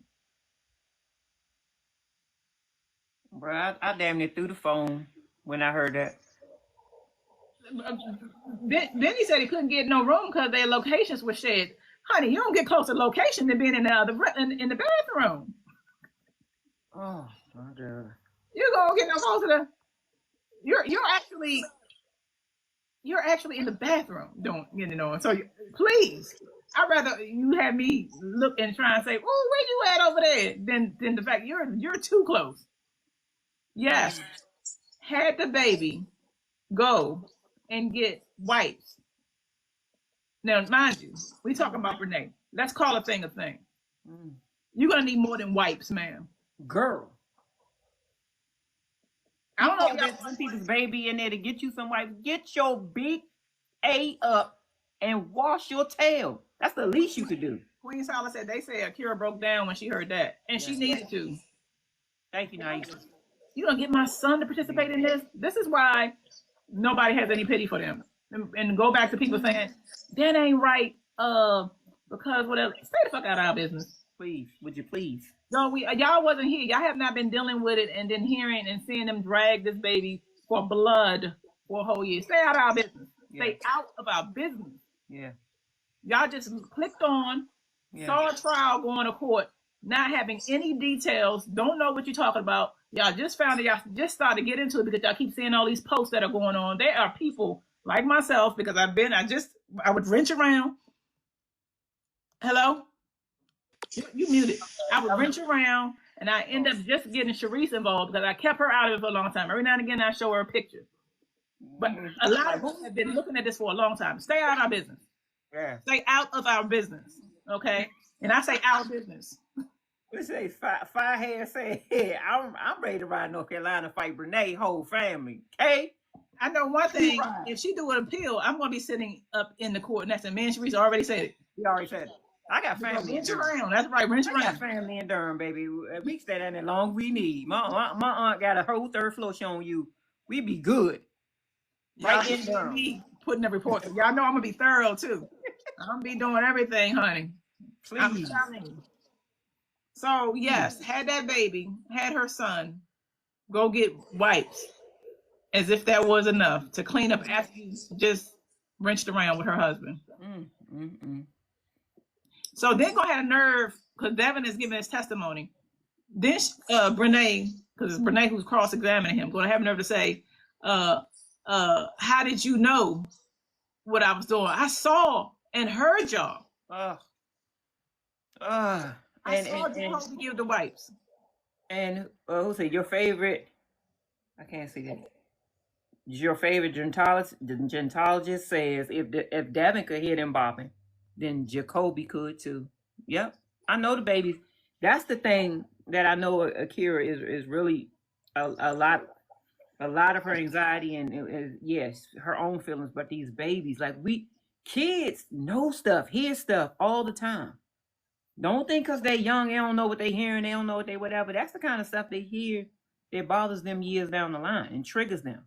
Bro, I damn near threw the phone when I heard that. Benny said he couldn't get no room because their locations were shared. Honey, you don't get close to location than being in the bathroom. Oh my God! You gonna get no closer to? You're actually in the bathroom. Don't on. So please, I'd rather you have me look and try and say, "Oh, where you at over there?" than the fact you're too close. Yes, had the baby go and get wipes. Now, mind you, we talking about Brenay. Let's call a thing a thing. You're gonna need more than wipes, ma'am. Girl, I don't know if there's some people's baby in there to get you some wipes. Get your big A up and wash your tail. That's the least you could do. Queen Sala said they said Akira broke down when she heard that, and she needed to. Thank you, Naisha. You gonna get my son to participate in this? This is why nobody has any pity for them. And go back to people saying that ain't right. Because whatever. Stay the fuck out of our business, please. Would you please? No, y'all wasn't here. Y'all have not been dealing with it, and then hearing and seeing them drag this baby for blood for a whole year. Stay out of our business. Stay out of our business. Yeah. Y'all just clicked on, saw a trial going to court, not having any details, don't know what you're talking about. Y'all just found it. Y'all just started to get into it because y'all keep seeing all these posts that are going on. There are people like myself, because I would wrench around. Hello? You muted. I would wrench around, and I end up just getting Sharice involved because I kept her out of it for a long time. Every now and again, I show her a picture. But a lot of us have been looking at this for a long time. Stay out of our business. Yeah. Stay out of our business, okay? And I say our business. Let's say Firehead said, yeah, I'm ready to ride North Carolina, fight Brenay, whole family. Okay? I know one thing. If she do an appeal, I'm gonna be sitting up in the court next to me. And Sharice already said it. He already said it. I got family in Wrench Durham. around. That's right. Wrench I got around. family in Durham, baby. We stay down there long as we need. My aunt got a whole third floor show on you. We be good. Right in Durham. Me putting the report. Y'all know I'm gonna be thorough too. I'm gonna be doing everything, honey. Please. So yes, had that baby, had her son, go get wipes, as if that was enough to clean up after you just wrenched around with her husband. So then gonna have a nerve, because Devin is giving his testimony. Then Brenay, because it's Brenay who's cross-examining him, gonna have a nerve to say, how did you know what I was doing? I saw and heard y'all. I saw Jacoby give the wipes. And who's it? Your favorite? I can't see that. Your favorite gentologist says if Devin could hear them bopping, then Jacoby could too. Yep, I know the babies. That's the thing that I know Akira is really a lot of her anxiety and yes, her own feelings. But these babies, like kids know stuff, hear stuff all the time. Don't think because they're young, they don't know what they're hearing, they don't know what they whatever. That's the kind of stuff they hear that bothers them years down the line and triggers them.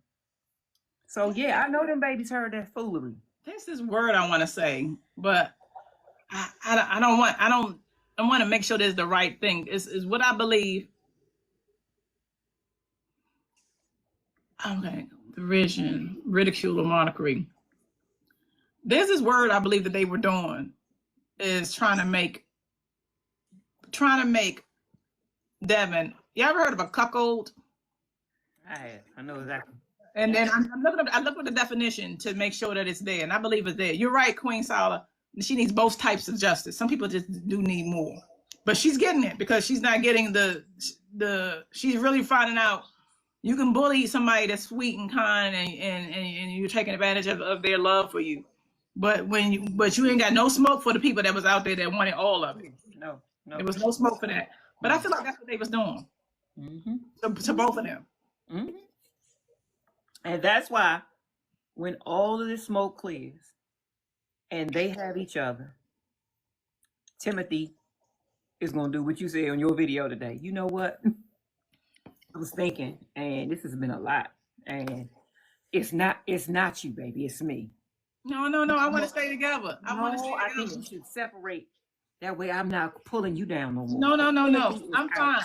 So yeah, I know them babies heard that foolery. There's this word I want to say, but I want to make sure there's the right thing. Is what I believe. Okay, derision, ridicule, or mockery. There's this word I believe that they were doing is trying to make Devin. You ever heard of a cuckold? I know exactly. And then I looked at the definition to make sure that it's there, and I believe it's there. You're right, Queen Sala. She needs both types of justice. Some people just do need more, but she's getting it because she's not getting the. She's really finding out you can bully somebody that's sweet and kind, and you're taking advantage of their love for you. But you ain't got no smoke for the people that was out there that wanted all of it. No. There was no smoke for that. But I feel like that's what they was doing to both of them. Mm-hmm. And that's why when all of this smoke clears and they have each other, Timothy is going to do what you said on your video today. You know what? I was thinking, and this has been a lot, and it's not you, baby. It's me. No. I want to stay together. I think you should separate. That way I'm not pulling you down no more. No. I'm fine.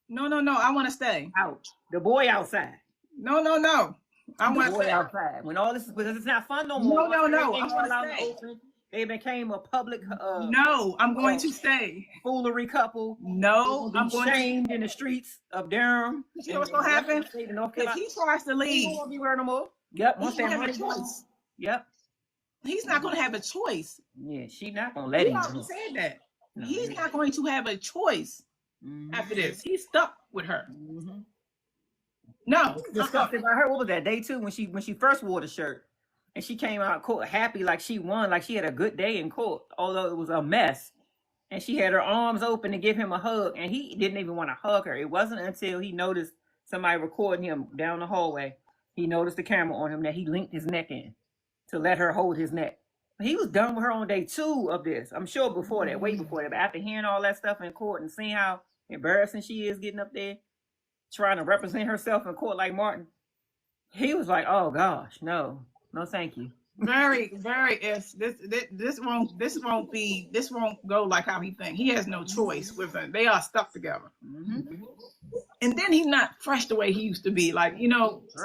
No. I want to stay. Out. The boy outside. No. I want to stay outside. When all this is, because it's not fun no more. No. I want to stay. They became a public. No, I'm going to stay. Foolery couple. No, I'm going shamed in the streets of Durham. You know what's going to happen? If he tries to leave, he won't be wearing no more. Yep. He won't have a choice. Yep. He's not going to have a choice. Yeah, she's not going to let him. He said that. No, he's not going to have a choice after this. He's stuck with her. No. Disgusted about her. What was that day too when she first wore the shirt and she came out of court happy like she won, like she had a good day in court, although it was a mess. And she had her arms open to give him a hug, and he didn't even want to hug her. It wasn't until he noticed somebody recording him down the hallway, he noticed the camera on him, that he linked his neck in to let her hold his neck. He was done with her on day 2 of this. I'm sure before that, way before that. But after hearing all that stuff in court and seeing how embarrassing she is getting up there, trying to represent herself in court like Martin, he was like, "Oh gosh, no, thank you." Very. This won't go like how he think. He has no choice with her. They are stuck together. And then he's not fresh the way he used to be. Like,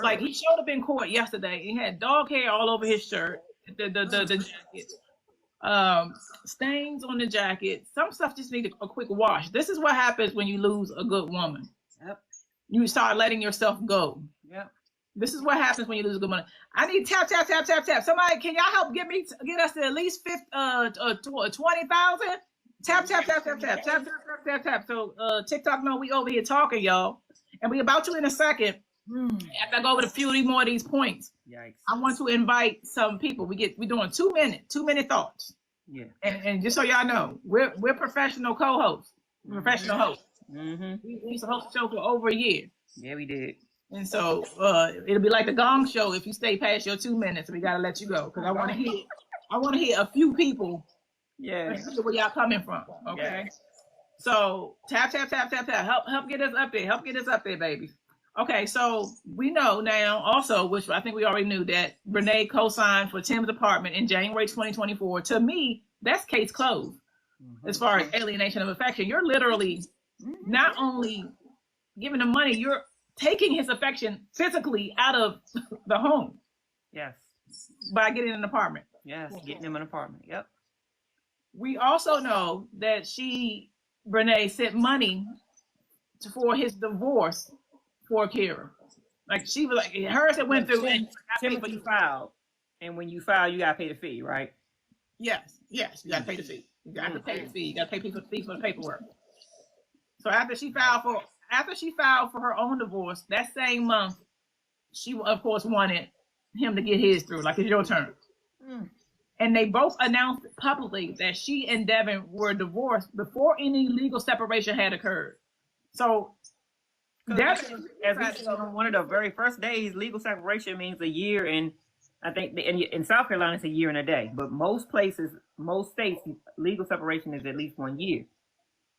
like he showed up in court yesterday. He had dog hair all over his shirt, the jacket, stains on the jacket. Some stuff just needed a quick wash. This is what happens when you lose a good woman. Yep. You start letting yourself go. Yep. This is what happens when you lose a good woman. I need tap. Somebody, can y'all help get us to at least 20,000? Tap. So TikTok know we over here talking, y'all, and we about to in a second. After I go over a few more of these points, yikes. I want to invite some people. We're doing 2 minute thoughts. Yeah. And just so y'all know, we're professional co-hosts. professional host. Mm-hmm. We used to host the show for over a year. Yeah, we did. And so it'll be like the Gong Show if you stay past your 2 minutes. We gotta let you go because I want to hear a few people. Yeah. Where y'all coming from? Okay. Yeah. So tap. Help get us up there. Help get us up there, baby. Okay. So we know now also, which I think we already knew, that Brenay co-signed for Tim's apartment in January 2024. To me, that's case closed. As far as alienation of affection, you're literally not only giving him money, you're taking his affection physically out of the home. Yes. By getting an apartment. Yes, getting him an apartment. Yep. We also know that Brenay sent money for his divorce for Akira. Like she was like, hers had went through and Timothy filed. And when you file, you gotta pay the fee, right? Yes, you gotta pay the fee. You gotta pay the fee. You gotta pay people the fee for the paperwork. So after she filed for her own divorce, that same month, she of course wanted him to get his through, like it's your turn. And they both announced publicly that she and Devin were divorced before any legal separation had occurred. So Devin, as we said on one of the very first days, legal separation means a year, and I think in South Carolina it's a year and a day. But most places, most states, legal separation is at least 1 year.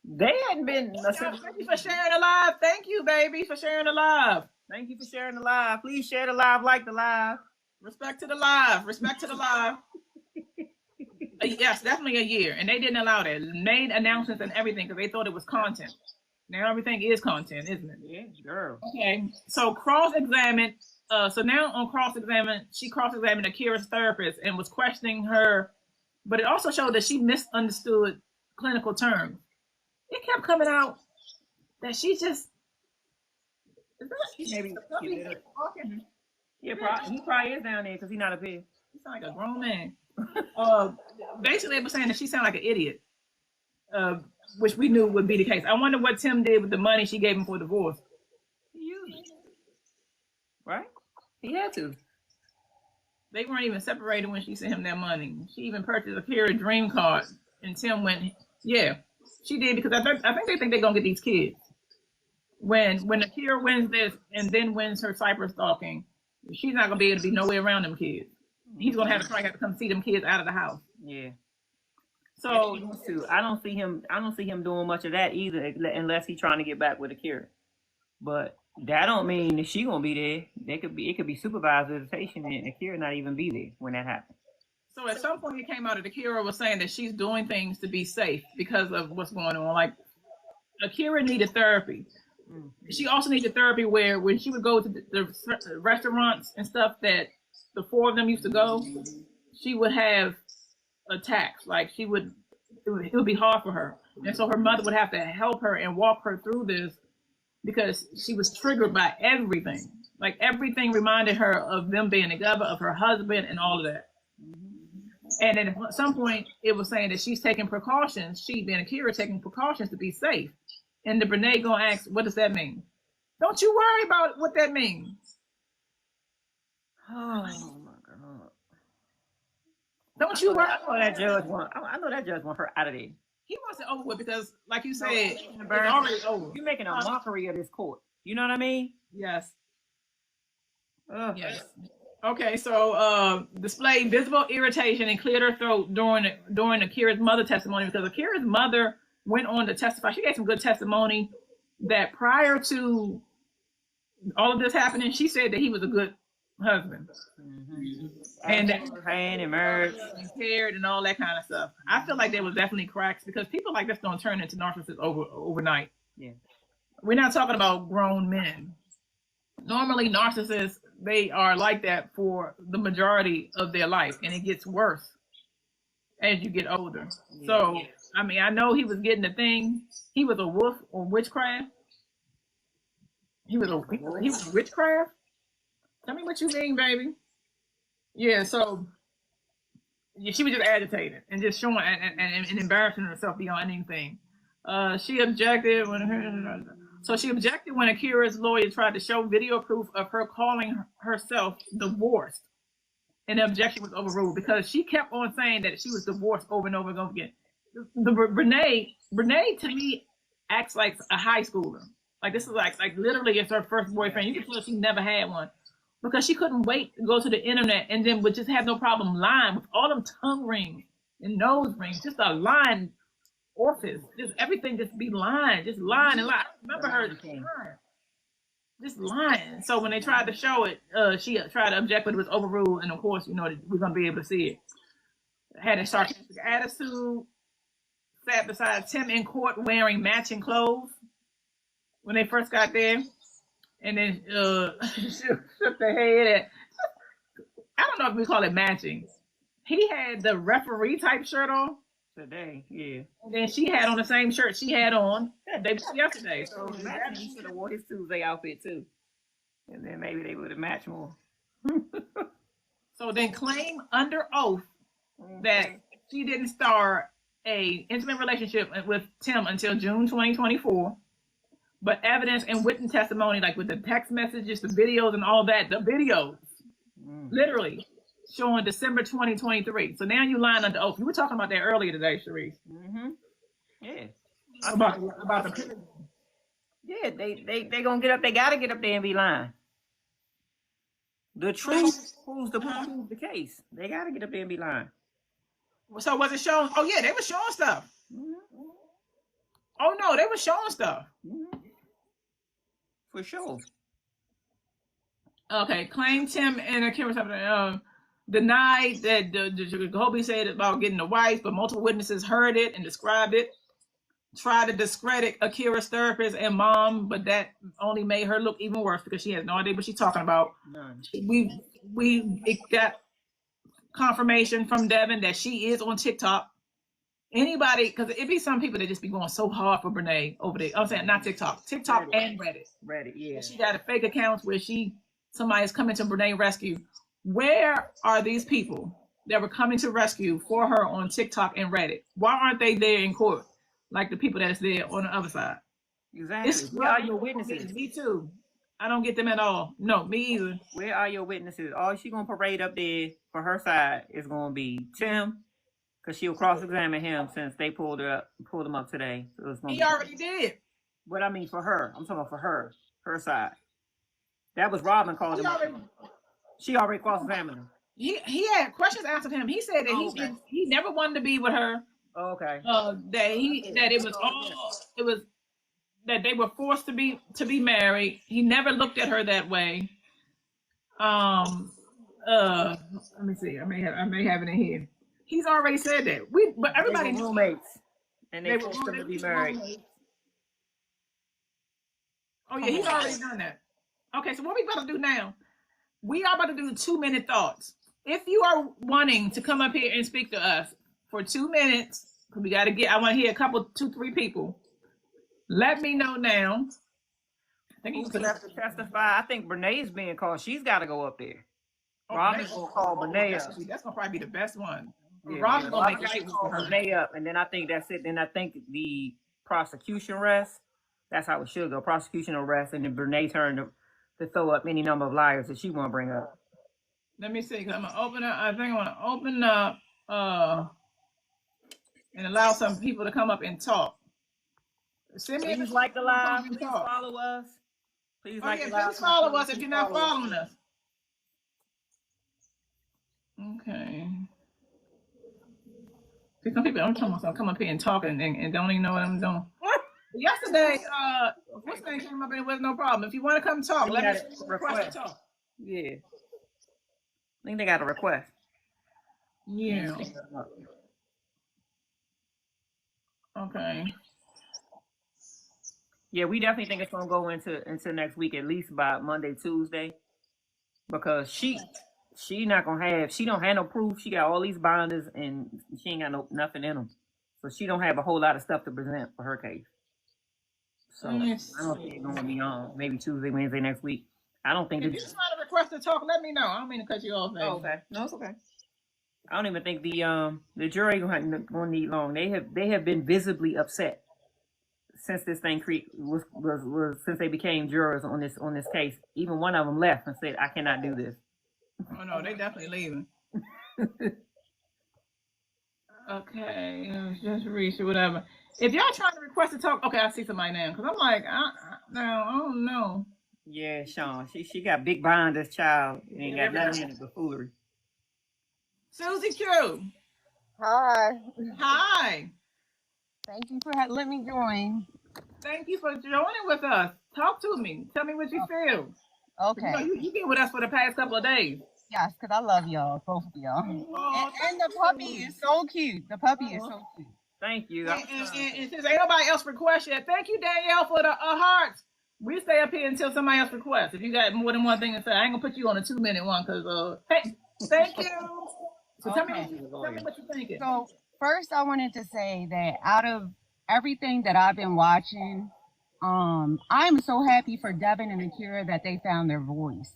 They hadn't been. Thank you for sharing the live. Thank you, baby, for sharing the live. Thank you for sharing the live. Please share the live, like the live. Respect to the live. Respect to the live. Yes, definitely a year. And they didn't allow that. Made announcements and everything because they thought it was content. Now everything is content, isn't it? Yeah, girl. Okay. So cross-examined. So now on cross-examined, she cross-examined Akira's therapist and was questioning her. But it also showed that she misunderstood clinical terms. It kept coming out that she just. Maybe. Yeah, he probably is down there because he's not up here. He sounds like a grown man. Basically, they were saying that she sounded like an idiot, which we knew would be the case. I wonder what Tim did with the money she gave him for divorce. He used it. Right? He had to. They weren't even separated when she sent him that money. She even purchased a Akira dream card, and Tim went, yeah, she did because I think they think they're gonna get these kids. When Akira wins this and then wins her cyber stalking, she's not gonna be able to be nowhere around them kids. He's gonna probably have to come see them kids out of the house. Yeah. So I don't see him doing much of that either, unless he's trying to get back with Akira. But that don't mean that she gonna be there. It could be supervised visitation and Akira not even be there when that happens. So at some point it came out that Akira was saying that she's doing things to be safe because of what's going on. Like Akira needed therapy. She also needed therapy where when she would go to the restaurants and stuff that the four of them used to go, she would have attacks. Like it would be hard for her. And so her mother would have to help her and walk her through this because she was triggered by everything. Like everything reminded her of them being together, of her husband and all of that. And then at some point it was saying that she's taking precautions, she being Akira taking precautions to be safe. And the Brenay gonna ask, what does that mean? Don't you worry about what that means. Oh my God! Don't you worry. I know that judge want her out of there. He wants it over with because, like you said, it's already over. You're making a mockery of this court. You know what I mean? Yes. Yes. Okay, so displayed visible irritation and cleared her throat during Akira's mother testimony because Akira's mother went on to testify. She gave some good testimony that prior to all of this happening, she said that he was a good husband. And that her hand and marriage and cared and all that kind of stuff. I feel like there was definitely cracks because people like this don't turn into narcissists overnight. Yeah. We're not talking about grown men. Normally narcissists, they are like that for the majority of their life, and it gets worse as you get older. Yeah. So I mean, I know he was getting the thing. He was a wolf on witchcraft. He was witchcraft. Tell me what you mean, baby. Yeah, so she was just agitated and just showing and embarrassing herself beyond anything. She objected when Akira's lawyer tried to show video proof of her calling herself divorced, and the objection was overruled because she kept on saying that she was divorced over and over and over again. The Brenay to me, acts like a high schooler. Like this is like literally it's her first boyfriend. You can tell she never had one because she couldn't wait to go to the internet and then would just have no problem lying with all them tongue rings and nose rings, just a lying orifice, just everything, just be lying, just lying and lying. I remember her just lying. So when they tried to show it, she tried to object, but it was overruled, and of course, you know, we're gonna be able to see it. Had a sarcastic attitude. Sat beside Tim in court wearing matching clothes when they first got there, and then shook their head. I don't know if we call it matching. He had the referee type shirt on today, yeah. And then she had on the same shirt she had on yesterday. So he should have wore his Tuesday outfit too, and then maybe they would have matched more. So then claim under oath that she didn't start a intimate relationship with Tim until June 2024, but evidence and witness testimony, like with the text messages, the videos, and all that, the videos, literally showing December 2023. So now you lying under oath. You were talking about that earlier today, Sharice. Yeah. About the yeah, they gonna get up. They gotta get up there and be lying. The truth proves the case. They gotta get up there and be lying. So was it showing? Oh yeah, they were showing stuff. Oh no, they were showing stuff. For sure. Okay, claim Tim and Akira denied that Jacoby said about getting the wife, but multiple witnesses heard it and described it. Tried to discredit Akira's therapist and mom, but that only made her look even worse because she has no idea what she's talking about. None. We got confirmation from Devin that she is on TikTok. Anybody, because it'd be some people that just be going so hard for Brenay over there. I'm saying not TikTok, Reddit. And Reddit. Reddit, yeah. She got a fake account where somebody's coming to Brenay rescue. Where are these people that were coming to rescue for her on TikTok and Reddit? Why aren't they there in court like the people that's there on the other side? Exactly. Where are your witnesses? Me too. I don't get them at all. No, me either. Where are your witnesses? All she gonna parade up there for her side is gonna be Tim, because she'll cross-examine him since they pulled him up today. So it's gonna he already did. But I mean for her. I'm talking about for her side. That was Robin calling him. She already cross-examined him. He had questions asked of him. He said that he never wanted to be with her. Oh, okay. That they were forced to be married. He never looked at her that way. Let me see. I may have it in here. He's already said that. But everybody knew roommates, and they forced them to be married. Oh yeah, he's already done that. Okay, so what we about to do now? We are about to do 2-minute thoughts. If you are wanting to come up here and speak to us for 2 minutes, because I want to hear 2-3 people. Let me know now. I think he's gonna have to testify. I think Brenay's being called. She's got to go up there. Robin's gonna call Brenay up. That's gonna probably be the best one. Yeah, Robin's gonna make Brenay up, and then I think that's it. Then I think the prosecution rests. That's how it should go. Prosecution arrest, and then Brenay turn to throw up any number of liars that she want to bring up. Let me see. Cause I'm gonna open up. I think I want to open up and allow some people to come up and talk. Please like the live. Please follow us. Please like the live. Please follow us if you're not following us. Okay. See, some people, I'm talking about come up here and talk and don't even know what I'm doing. Yesterday, what's name came up and it was no problem. If you want to come talk, let me request to talk. Yeah. I think they got a request. Yeah. Okay. Yeah, we definitely think it's gonna go into next week, at least by Monday, Tuesday, because she not gonna have. She don't have no proof. She got all these binders and she ain't got nothing in them, so she don't have a whole lot of stuff to present for her case. So I don't think it's gonna be on maybe Tuesday, Wednesday next week. I don't think. If you just want to request to talk, let me know. I don't mean to cut you off. Oh, okay. No, it's okay. I don't even think the jury gonna need long. They have been visibly upset since this thing was since they became jurors on this case. Even one of them left and said, "I cannot do this." Oh no, they definitely leaving. Okay, just reach or whatever. If y'all trying to request to talk, okay, I see somebody now. Because I'm like, no, I don't know. Yeah, Sean. She got big behind this child. It ain't got nothing in it but foolery. Susie Q. Hi. Hi. Thank you for letting me join. Thank you for joining with us. Talk to me. Tell me what you feel. Okay. You know, you been with us for the past couple of days. Yes, because I love y'all, both of y'all. And the puppy is so cute. The puppy is so cute. Thank you. And since ain't nobody else request yet, thank you, Danielle, for the hearts. We stay up here until somebody else requests. If you got more than one thing to say, I ain't gonna put you on a 2-minute one because hey, thank you. So tell me what you're thinking. So first I wanted to say that out of everything that I've been watching, I'm so happy for Devin and Akira that they found their voice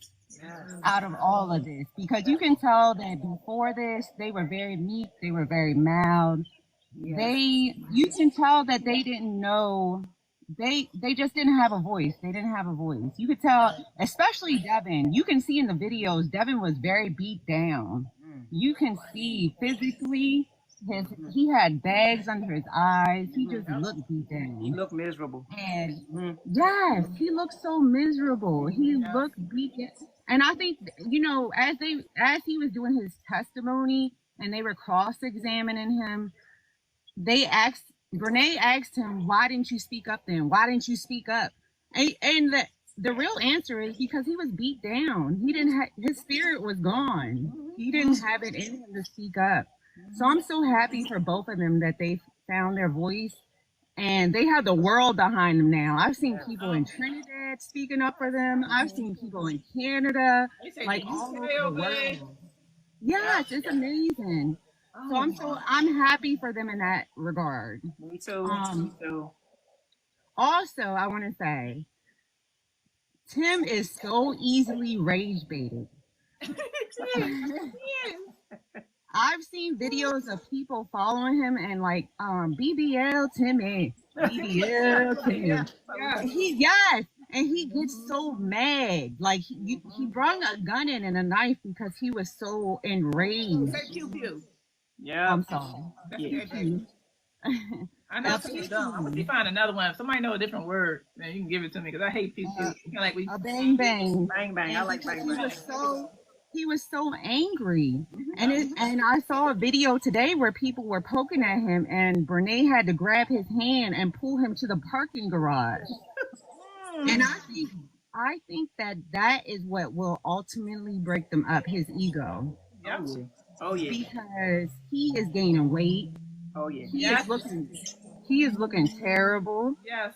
out of all of this, because you can tell that before this they were very meek, they were very mild. You can tell that they didn't know, they just didn't have a voice. They didn't have a voice. You could tell, especially Devin. You can see in the videos Devin was very beat down. You can see physically he had bags under his eyes. He just looked beat down. He looked miserable. And yes, he looked so miserable. He looked beat down. And I think, you know, as he was doing his testimony and they were cross-examining him, Brenay asked him, why didn't you speak up then? Why didn't you speak up? And the real answer is because he was beat down. He didn't his spirit was gone. He didn't have it in him to speak up. So I'm so happy for both of them that they found their voice and they have the world behind them now. I've seen people in Trinidad speaking up for them. I've seen people in Canada, like all over the world. Yes, it's amazing. So I'm happy for them in that regard. Me too. Me too. Also, I want to say, Tim is so easily rage baited. I've seen videos of people following him and like BBL Timmy, BBL Timmy. And he gets so mad. Like he brought a gun in and a knife because he was so enraged. Yeah. I'm sorry. I know it's dumb. I'm gonna find another one. If somebody know a different word, then you can give it to me because I hate people. Like a bang bang. Bang bang. I like bang bang. He was so angry, and I saw a video today where people were poking at him, and Brenay had to grab his hand and pull him to the parking garage. And I think that is what will ultimately break them up, his ego. Yep. Oh yeah. Because he is gaining weight. Oh yeah. He is looking terrible. Yes.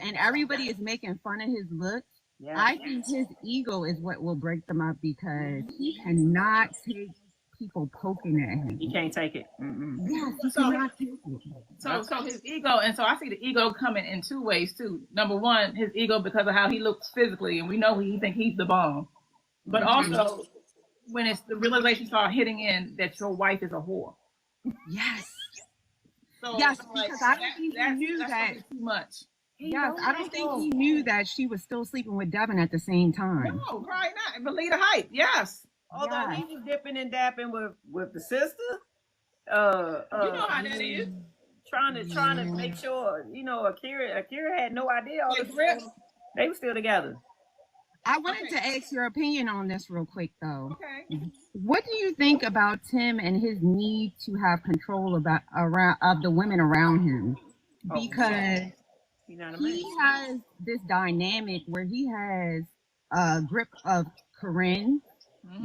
And everybody is making fun of his looks. Yeah. I think his ego is what will break them up because he cannot take people poking at him. He can't take it. Yes, he cannot take it. So his ego, and so I see the ego coming in two ways too. Number one, his ego because of how he looks physically, and we know he think he's the bomb. But also, when it's the realization start hitting in that your wife is a whore. Yes. So yes, because I don't think he knew that too much. Yes, I don't think he knew that she was still sleeping with Devin at the same time. No, probably not. Believe the hype, yes. Although he was dipping and dapping with the sister. You know how that is. Trying to make sure, you know, Akira had no idea all this. They were still together. I wanted to ask your opinion on this real quick though. Okay. What do you think about Tim and his need to have control of the women around him? Because he has this dynamic where he has a grip of Corinne,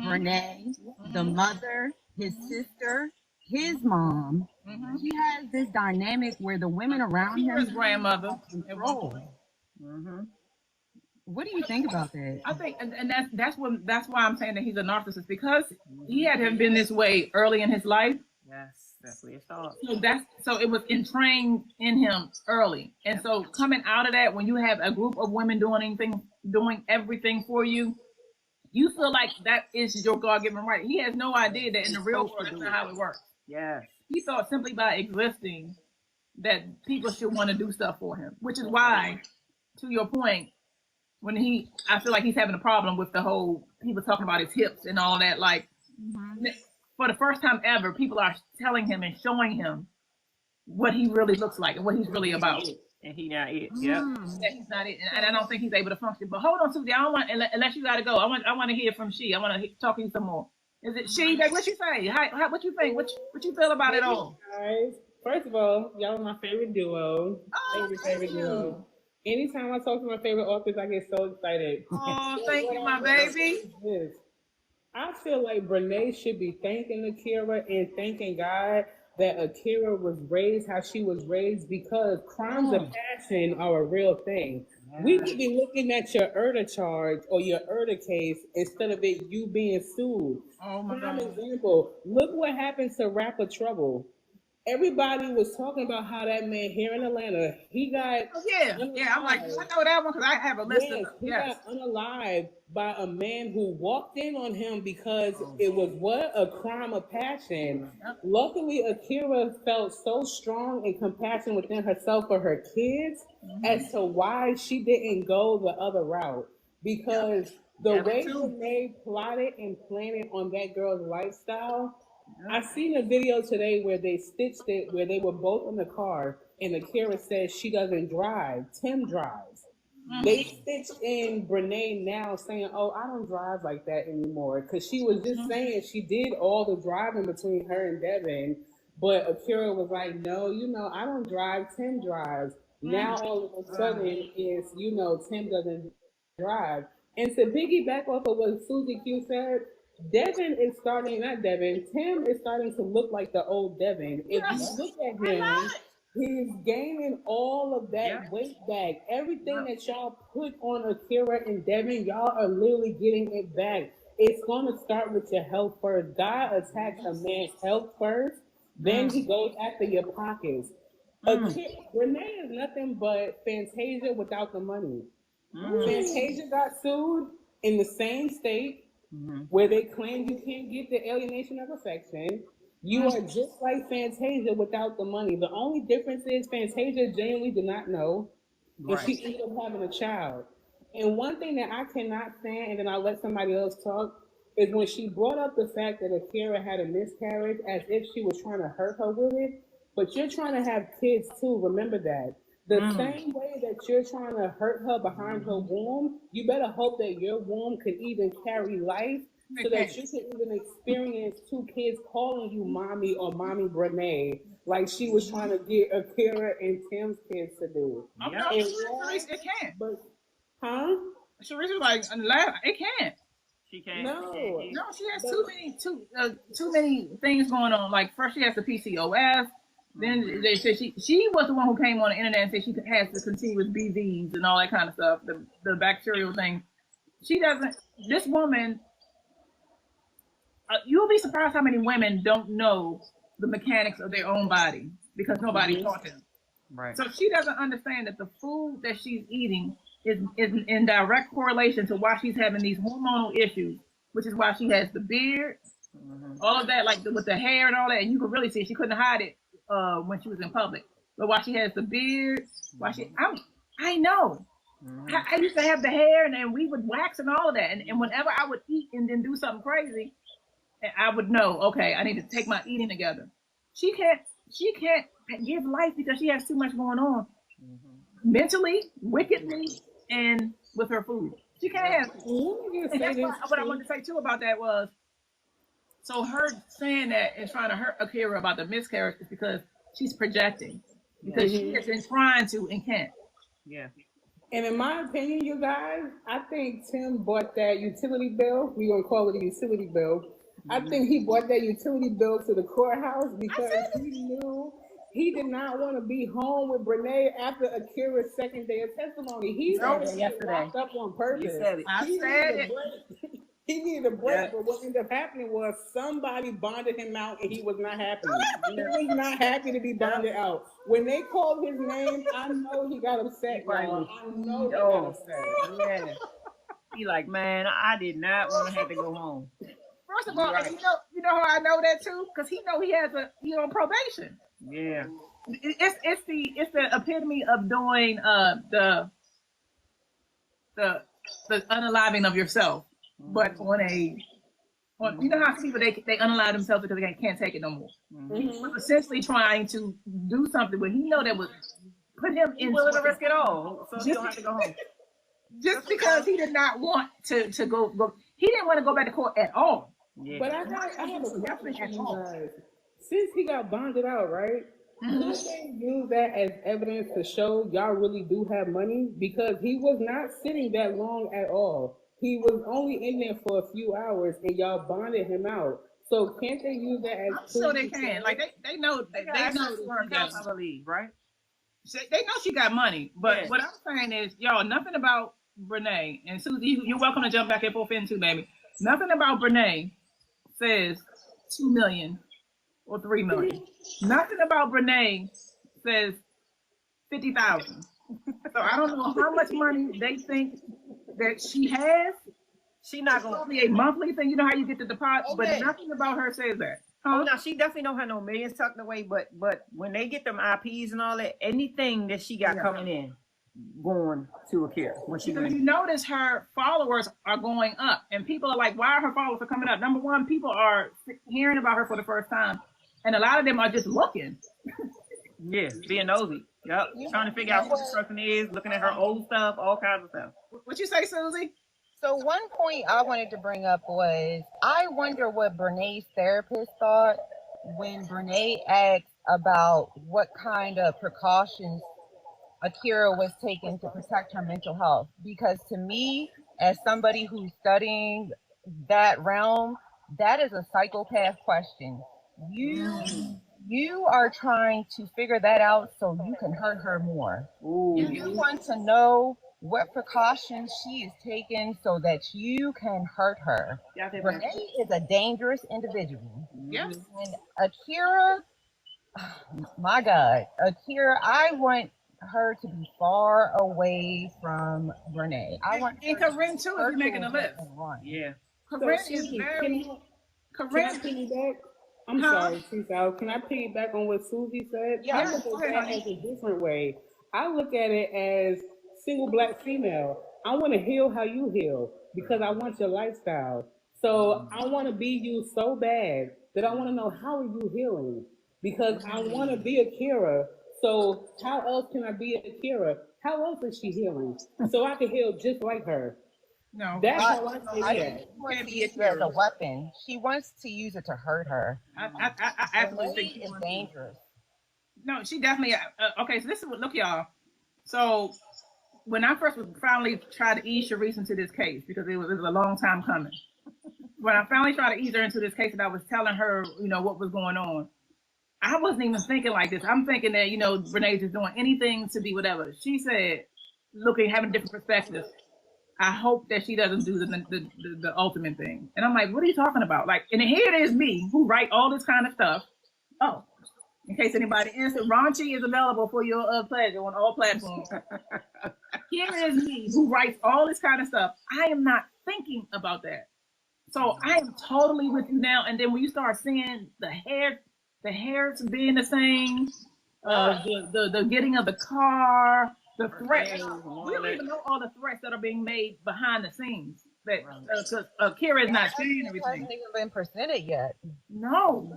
Brenay, the mother, his sister, his mom. He has this dynamic where the women around him, his grandmother, control. What do you think about that? I think, and that's why I'm saying that he's a narcissist, because he hadn't been this way early in his life. Yes, that's where it starts. So it was entrained in him early, and so coming out of that, when you have a group of women doing everything for you, you feel like that is your God-given right. He has no idea that in the real world that's not how it works. Yeah. He thought simply by existing that people should want to do stuff for him, which is why, to your point, I feel like he's having a problem with the whole people talking about his hips and all that. Like, for the first time ever, people are telling him and showing him what he really looks like and what he's really about. And he not it. Yep. That he's not it, and I don't think he's able to function. But hold on, Susie, I don't want unless you got to go. I want to hear from she. I want to talk to you some more. Is it she? Like, what you say? How what you think? What you feel about it all? Guys, first of all, y'all are my favorite duo. Favorite duo. Anytime I talk to my favorite authors, I get so excited. Oh, thank you, my baby. Yes. I feel like Brenay should be thanking Akira and thanking God that Akira was raised how she was raised, because crimes of passion are a real thing. We could be looking at your ERTA charge or your ERTA case instead of it you being sued. Oh my Prime God. example, look what happened to Rapper Trouble. Everybody was talking about how that man here in Atlanta, he got Oh, yeah. I'm like, I know that one because I have a list yes, of he got unalived by a man who walked in on him because it was what? A crime of passion. Luckily, Akira felt so strong and compassion within herself for her kids as to why she didn't go the other route. Because the way Brenay plotted and planned on that girl's lifestyle, I seen a video today where they stitched it, where they were both in the car, and Akira says she doesn't drive. Tim drives. They stitched in Brenay now saying, oh, I don't drive like that anymore. Because she was just saying she did all the driving between her and Devin. But Akira was like, no, I don't drive. Tim drives. Now all of a sudden is, Tim doesn't drive. And to piggyback off of what Susie Q said, Tim is starting to look like the old Devin. If you look at him, he's gaining all of that weight back. Everything that y'all put on Akira and Devin, y'all are literally getting it back. It's going to start with your health first. God attacks a man's health first, then he goes after your pockets. Brenay is nothing but Fantasia without the money. Fantasia got sued in the same state where they claim you can't get the alienation of affection. You are just like Fantasia without the money. The only difference is Fantasia genuinely did not know, and she ended up having a child. And one thing that I cannot stand, and then I'll let somebody else talk, is when she brought up the fact that Akira had a miscarriage as if she was trying to hurt her with it. But you're trying to have kids too, remember that. The same way that you're trying to hurt her behind her womb, you better hope that your womb could even carry life so that you can even experience two kids calling you mommy or mommy Brenay, like she was trying to get Akira and Tim's kids to do. It can't. But, Sharice was like, it can't. She can't. No, she has too many things going on. Like first she has the PCOS. Then they said she was the one who came on the internet and said she has to continue with BVs and all that kind of stuff, the bacterial thing. She doesn't. This woman, you'll be surprised how many women don't know the mechanics of their own body because nobody taught them. Right. So she doesn't understand that the food that she's eating is in direct correlation to why she's having these hormonal issues, which is why she has the beard, all of that, like with the hair and all that. And you could really see she couldn't hide it when she was in public. But why she has the beard, I know. I used to have the hair and then we would wax and all of that. And whenever I would eat and then do something crazy, I would know, okay, I need to take my eating together. She can't give life because she has too much going on. Mentally, wickedly, and with her food. She can't have it. And that's what I wanted to say too about that was, so her saying that and trying to hurt Akira about the miscarriage is because she's projecting. Because she has been trying to and can't. Yeah. And in my opinion, you guys, I think Tim bought that utility bill. We're going to call it a utility bill. I think he bought that utility bill to the courthouse because he knew he did not want to be home with Brenay after Akira's second day of testimony. He's locked up on purpose. You said it. I said it. He needed a break, but what ended up happening was somebody bonded him out and he was not happy. He was not happy to be bonded out. When they called his name, I know he got upset. I know he got upset. Yeah. He like, man, I did not want to have to go home. First of all, you know how I know that too? Because he know he has on probation. Yeah. It's the epitome of doing the unaliving of yourself, but on a Or you know how people they unalive themselves because they can't take it no more. He was essentially trying to do something where he know that would put him in. Willing to risk it all, so he don't have to go home. Just because he did not want to go, he didn't want to go back to court at all. Yeah. But I have a question for you guys. Since he got bonded out, right? Could they use that as evidence to show y'all really do have money? Because he was not sitting that long at all. He was only in there for a few hours, and y'all bonded him out. So can't they use that as? So they can. Like they know they know her account, I believe, right? They know she got money. But what I'm saying is, y'all, nothing about Brenay and Susie. You're welcome to jump back and forth in too, baby. Nothing about Brenay says 2 million or 3 million. Nothing about Brenay says 50,000. So I don't know how much money they think that she has. She not It's gonna only a monthly thing. You know how you get the deposit, Okay. but nothing about her says that. Oh, no, she definitely don't have no millions tucked away, but when they get them IPs and all that, anything that she got coming in, going to Akira when she Because you notice her followers are going up, and people are like, "Why are her followers coming up?" Number one, people are hearing about her for the first time, and a lot of them are just looking. being nosy. Yep, trying to figure out who this person is, looking at her old stuff, all kinds of stuff. What you say, Susie? So one point I wanted to bring up was I wonder what Brenay's therapist thought when Brenay asked about what kind of precautions Akira was taking to protect her mental health. Because to me, as somebody who's studying that realm, that is a psychopath question. You are trying to figure that out so you can hurt her more. You want to know what precautions she is taking so that you can hurt her. Brenay is a dangerous individual. Yes. And Akira, my God, Akira, I want her to be far away from Brenay. I want And Corinne too, if you're making a list. Yeah. Corinne So, is Susie, very. can I Corinne. piggyback? I'm sorry, Peace out. Can I piggyback on what Susie said? Yeah, I look go at ahead, that as a different way. I look at it as single black female. I want to heal how you heal because I want your lifestyle. So I want to be you so bad that I want to know how are you healing because I want to be Akira. So how else can I be Akira? How else is she healing? So I can heal just like her. No, That's how I see I it. think she wants to use it as a weapon. She wants to use it to hurt her. I absolutely think Brenay is dangerous. No, she definitely. Okay, so this is what. Look, y'all. So when I first finally tried to ease Sharice into this case because it was a long time coming. When I finally tried to ease her into this case, and I was telling her, what was going on. I wasn't even thinking like this. I'm thinking that Brenay's just doing anything to be whatever. She said, having different perspectives. I hope that she doesn't do the ultimate thing. And I'm like, what are you talking about? Like, and here it is me who write all this kind of stuff. Oh, in case anybody answered, Raunchy is available for your pleasure on all platforms. Here is me who writes all this kind of stuff. I am not thinking about that. So I am totally with you now. And then when you start seeing the hairs being the same, the getting of the car, the threats. We don't even know all the threats that are being made behind the scenes. That Akira is not saying It everything. hasn't even been presented yet. No.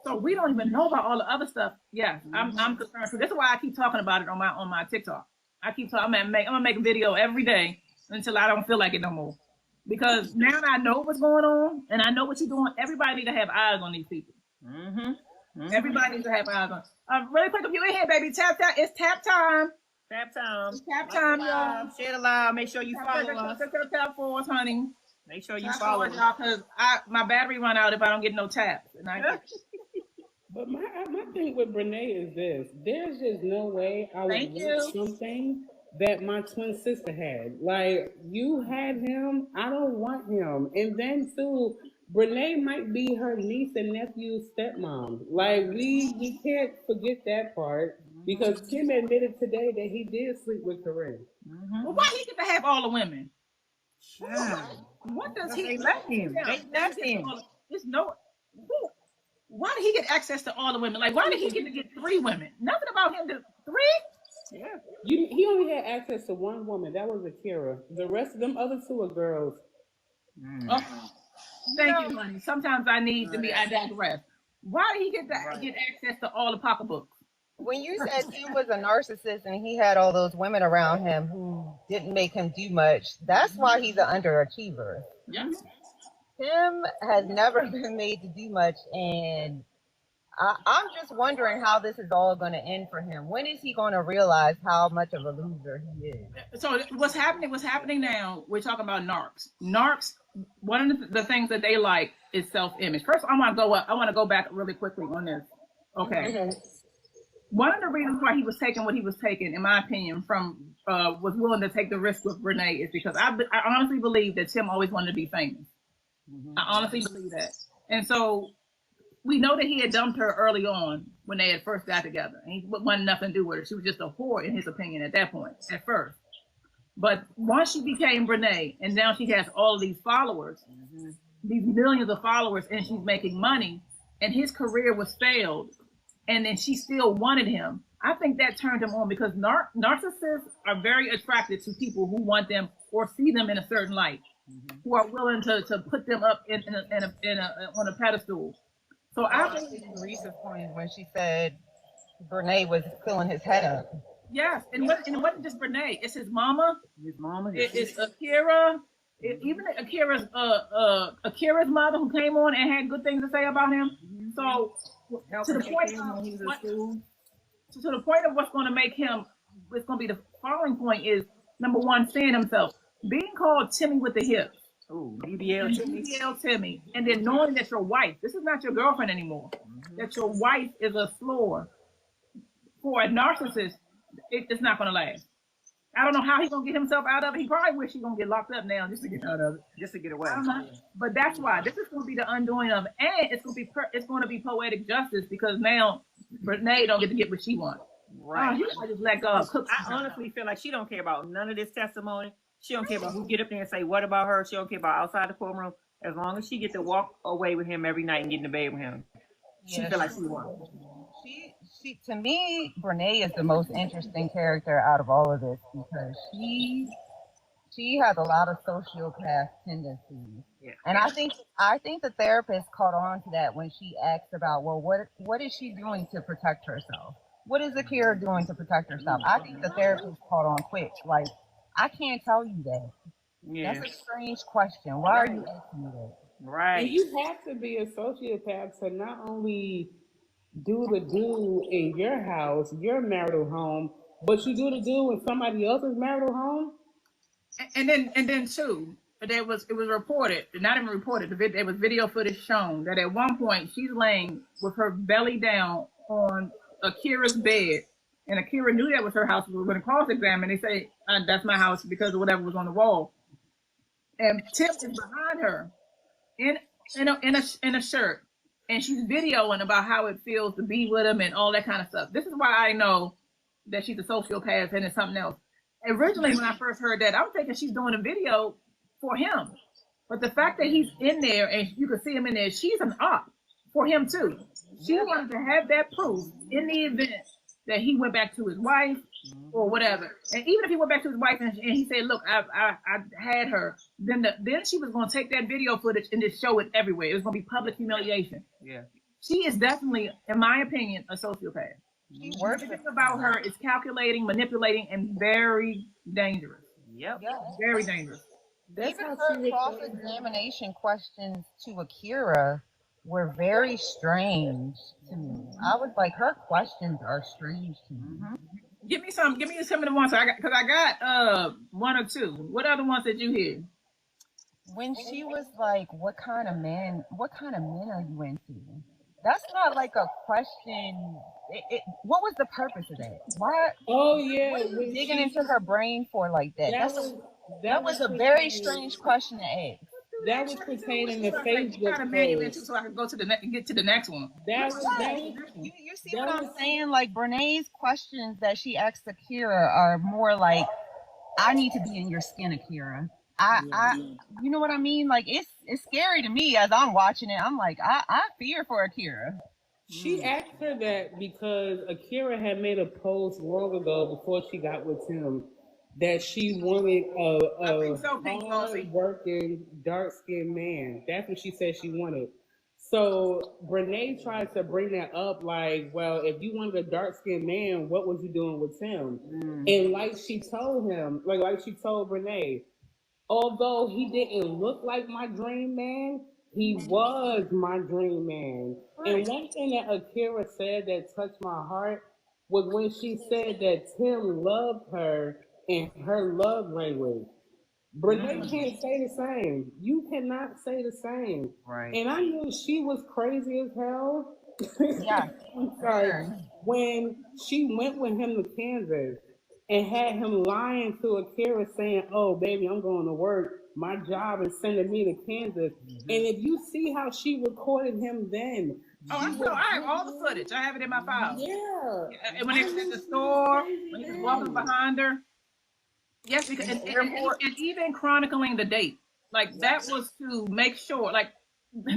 So we don't even know about all the other stuff. Yes, I'm concerned. So this is why I keep talking about it on my TikTok. I keep talking. I'm gonna make a video every day until I don't feel like it no more. Because now that I know what's going on and I know what you're doing, everybody needs to have eyes on these people. Everybody needs to have eyes on. Really quick, if you in here, baby, tap. It's tap time. Tap time. Tap time, y'all. Share the live. Make sure you follow us. Tap for us, honey. Make sure you Tap follow for us, us. y'all, because my battery run out if I don't get no taps. And But my thing with Brenay is this: there's just no way I would want something that my twin sister had. Like, you had him, I don't want him. And then too, Brenay might be her niece and nephew's stepmom. Like, we can't forget that part because Kim admitted today that he did sleep with Corinne. Well, why he get to have all the women? What does he let him? They let him. There's no. Why did he get access to all the women? Like, why did he get to get 3 women? Nothing about him to 3. Yeah. He only had access to 1 woman. That was Akira. The rest of them other 2 are girls. Thank you, honey. Sometimes I need to be. I digress. Why did he get access to all the pocketbooks? When you said Tim was a narcissist and he had all those women around him who didn't make him do much, that's why he's an underachiever. Yes. Tim has never been made to do much, and I'm just wondering how this is all going to end for him. When is he going to realize how much of a loser he is? So what's happening? What's happening now? We're talking about narcs. Narcs. One of the things that they like is self-image. First, I want to go up. I want to go back really quickly on this. Okay. Mm-hmm. One of the reasons why he was taking what he was taking, in my opinion, from was willing to take the risk with Brenay is because I honestly believe that Tim always wanted to be famous. Mm-hmm. I honestly believe that, and so. We know that he had dumped her early on when they had first got together. And he wanted nothing to do with her. She was just a whore, in his opinion, at that point, at first. But once she became Brenay, and now she has all of these followers, these millions of followers, and she's making money, and his career was failed, and then she still wanted him. I think that turned him on because narcissists are very attracted to people who want them or see them in a certain light, who are willing to put them up on a pedestal. So I think Teresa's point when she said Brenay was filling his head up. Yes, and it wasn't just Brenay. It's his mama. His mama. It's Akira. Even Akira's mother who came on and had good things to say about him. So to the point of what's going to make him, what's going to be the following point is number one, seeing himself, being called Timmy with the hips. Oh, BBL Timmy. And then knowing that your wife, this is not your girlfriend anymore, that your wife is a slore. For a narcissist, it's not going to last. I don't know how he's going to get himself out of it. He probably wish he's going to get locked up now just to get out of it. Just to get away. But that's why. This is going to be the undoing of it. And it's going to be poetic justice because now Brenay don't get what she wants. Right. You just let go. I honestly feel like she don't care about none of this testimony. She don't care about who get up there and say what about her. She don't care about outside the courtroom. As long as she get to walk away with him every night and get in the bed with him, she feel like she won. She to me, Brenay is the most interesting character out of all of this because she has a lot of sociopath tendencies. Yeah. And I think the therapist caught on to that when she asked about, well, what is she doing to protect herself? What is Akira doing to protect herself? I think the therapist caught on quick. Like, I can't tell you that. Yeah. That's a strange question. Why are you asking me that? Right. And you have to be a sociopath to not only do the do in your house, your marital home, but you do the do in somebody else's marital home. And then too, it was reported, not even reported, there was video footage shown that at one point she's laying with her belly down on Akira's bed. And Akira knew that was her house. We were going to cross-examine. They say, that's my house because of whatever was on the wall. And Tim is behind her in a shirt. And she's videoing about how it feels to be with him and all that kind of stuff. This is why I know that she's a sociopath and it's something else. Originally, when I first heard that, I was thinking she's doing a video for him. But the fact that he's in there and you can see him in there, she's an op for him too. She wanted to have that proof in the event that he went back to his wife or whatever. And even if he went back to his wife and he said, look, I had her, then she was going to take that video footage and just show it everywhere. It was going to be public humiliation. Yeah. She is definitely, in my opinion, a sociopath. Everything about her is calculating, manipulating, and very dangerous. Yep. Very dangerous. Even her cross-examination questions to Akira were very strange to me. I was like, her questions are strange to me. Give me some of the ones I got one or two. What other ones did you hear? When she was like, what kind of men are you into? That's not like a question. What was the purpose of that? Why? Oh yeah, what are you digging into her brain for like that? That was a very strange question to ask. That was pertaining to Facebook post. So I could go to get to the next one. You see what I'm saying? Like Brenay's questions that she asked Akira are more like, I need to be in your skin, Akira. You know what I mean? Like it's scary to me as I'm watching it. I'm like, I fear for Akira. She asked her that because Akira had made a post long ago before she got with him, that she wanted I a think so, Pink Bossy. hard-working, dark-skinned man. That's what she said she wanted. So Brenay tried to bring that up, like, well, if you wanted a dark-skinned man, what was you doing with him? And like she told him, like she told Brenay, although he didn't look like my dream man, he was my dream man. And one thing that Akira said that touched my heart was when she said that Tim loved her in her love language. Brenay can't say the same. You cannot say the same. Right. And I knew she was crazy as hell. Yeah, I'm for sorry. sure. When she went with him to Kansas and had him lying to Akira saying, "Oh, baby, I'm going to work. My job is sending me to Kansas." And if you see how she recorded him then, Oh, she was I have all the footage. I have it in my file. yeah. And when they was at the store, when he was walking behind her. Yes, because and even chronicling the date, like that was to make sure, like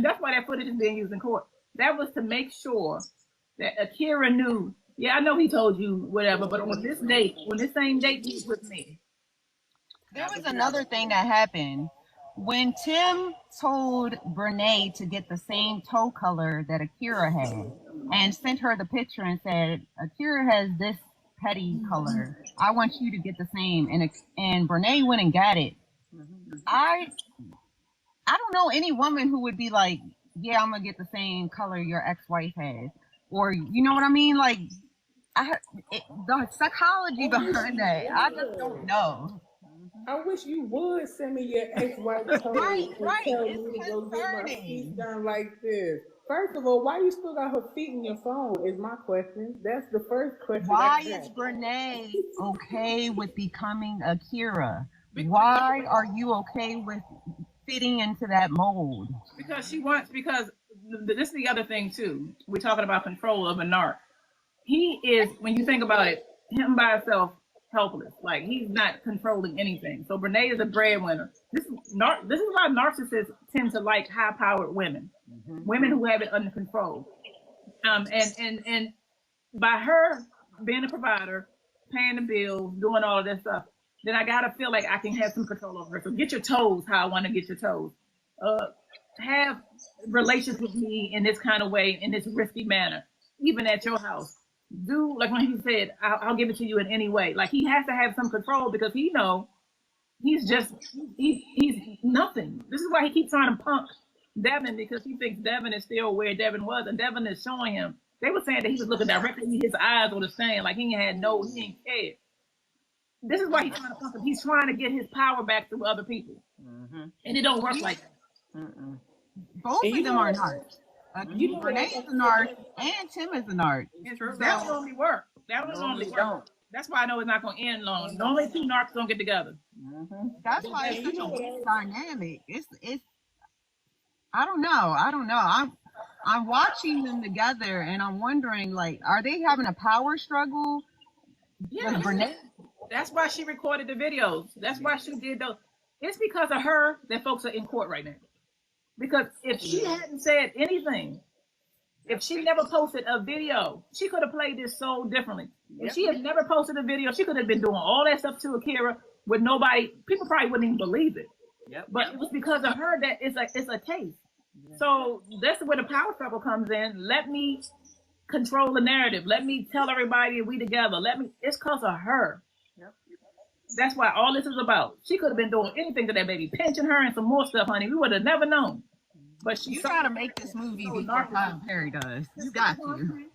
that's why that footage is being used in court. That was to make sure that Akira knew. Yeah, I know he told you whatever, but on this date, on this same date, he's with me. There was another thing that happened when Tim told Brenay to get the same toe color that Akira had and sent her the picture and said, Akira has this petty color. I want you to get the same. And Brenay went and got it. I I don't know any woman who would be like, yeah, I'm gonna get the same color your ex-wife has, or you know what I mean? Like, the psychology behind that, I just don't know. I wish you would send me your ex-wife code Right, and right. tell It's me to go get my feet concerning. done like this. First of all, why you still got her feet in your phone is my question. That's the first question Why I is have. Brenay okay with becoming Akira? Why are you okay with fitting into that mold? Because she wants. Because this is the other thing too. We're talking about control of a narc. He is, when you think about it, him by himself, helpless. Like he's not controlling anything. So Brenay is a breadwinner. This is why narcissists tend to like high-powered women, women who have it under control. And by her being a provider, paying the bills, doing all of this stuff, then I gotta feel like I can have some control over her. So get your toes how I want to get your toes. Uh, have relations with me in this kind of way, in this risky manner, even at your house. Do like when he said, I'll give it to you in any way. Like he has to have some control because he know he's just he's nothing. This is why he keeps trying to punk Devin because he thinks Devin is still where Devin was, and Devin is showing him. They were saying that he was looking directly in his eyes on the stand, like he ain't cared. This is why he's trying to punk him. He's trying to get his power back through other people, and it don't work like that. Both And of them are narcs. you know what Brenay is a narc and Tim is a narc. That would normally work. That would normally work. That's why I know it's not going to end long. Normally, two narcs don't get together. That's why it's such a weird dynamic. It's I don't know. I'm watching them together and I'm wondering, like, are they having a power struggle Yeah, with Brenay? that's why she recorded the videos. That's why she did those. It's because of her that folks are in court right now. Because if she hadn't said anything, if she never posted a video, she could have played this so differently. If she had never posted a video, she could have been doing all that stuff to Akira with nobody. People probably wouldn't even believe it. But it was because of her that it's a case. So that's where the power struggle comes in. Let me control the narrative. Let me tell everybody we together. It's because of her. That's why all this is about. She could have been doing anything to that baby, pinching her and some more stuff, honey. We would have never known. But You gotta make this movie before Tyler Perry does. You got to.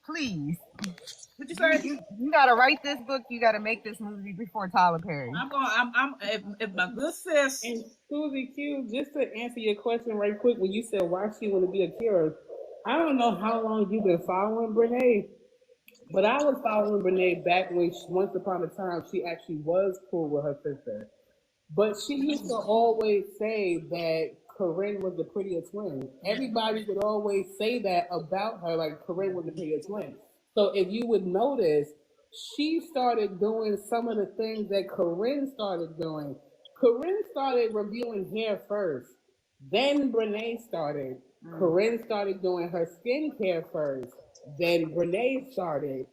Please. What you say? You gotta write this book. You gotta make this movie before Tyler Perry. If my good sis. And Susie Q, just to answer your question right quick, when you said why she want to be Akira, I don't know how long you've been following Brenay, but I was following Brenay back when once upon a time she actually was cool with her sister. But she used to always say that Corinne was the prettier twin. Everybody would always say that about her, like Corinne was the prettier twin. So if you would notice, she started doing some of the things that Corinne started doing. Corinne started reviewing hair first. Then Brenay started. Corinne started doing her skincare first. Then Brenay started.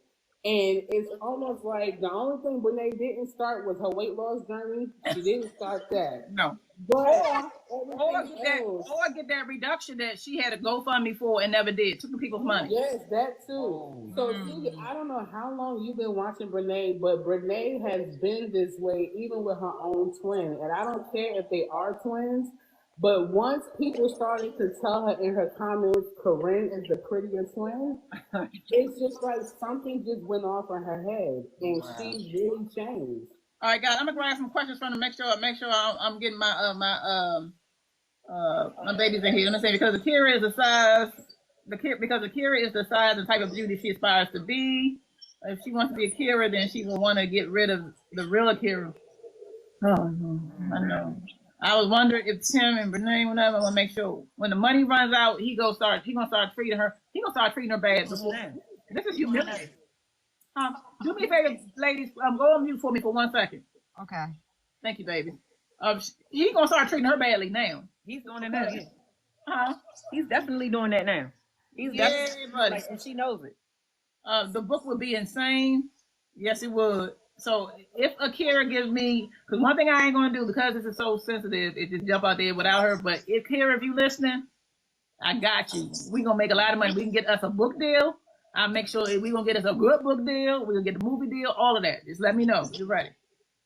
And it's almost like the only thing Brenay didn't start was her weight loss journey. She didn't start that. No. But Or everything else. get that reduction that she had a GoFundMe for and never did. Took the people's money. Yes, that too. So see, I don't know how long you've been watching Brenay, but Brenay has been this way even with her own twin. And I don't care if they are twins, but once people started to tell her in her comments, Corinne is the prettier twin, it's just like something just went off in her head, and she really changed. All right, guys, I'm gonna grab some questions from them. Make sure I'm getting my babies in here. I'm saying because Akira is the size, because Akira is the size and type of beauty she aspires to be. If she wants to be Akira, then she will want to get rid of the real Akira. Oh, I know. I was wondering if Tim and Brenay, whatever, want to make sure when the money runs out, he gonna start treating her. He gonna start treating her bad. This is humiliating. Do me a favor, ladies. Go on mute for me for 1 second. Okay. Thank you, baby. He gonna start treating her badly now. He's doing it now. Yeah. Huh? He's definitely doing that now. He's definitely, buddy. like, and she knows it. The book would be insane. Yes, it would. So if Akira gives me, because one thing I ain't gonna do because this is so sensitive, is just jump out there without her. But if Akira, if you listening, I got you. We gonna make a lot of money. We can get us a book deal. I'll make sure we gonna get us a good book deal. We're gonna get the movie deal. All of that. Just let me know. You're ready.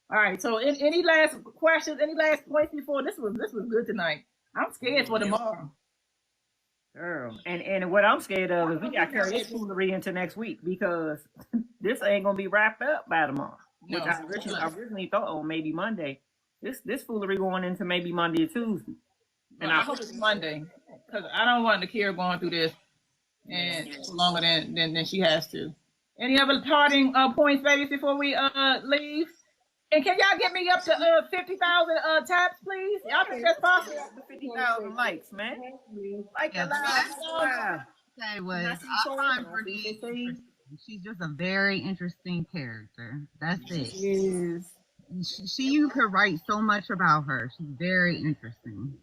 All right. So any last questions? Any last points before this was good tonight? I'm scared for tomorrow. Girl, and what I'm scared of is we got to carry this foolery into next week because this ain't gonna be wrapped up by tomorrow. No, Which I originally thought on maybe Monday. This foolery going into maybe Monday or Tuesday. And I hope it's Monday because I don't want Akira going through this and longer than she has to. Any other parting points, babies, before we leave? And can y'all get me up to 50,000 taps, please? Y'all think that's possible? 50,000 likes, man. Like Yeah, wow. Say was I find Brenay interesting. She's just a very interesting character. That's it. You could write so much about her. She's very interesting.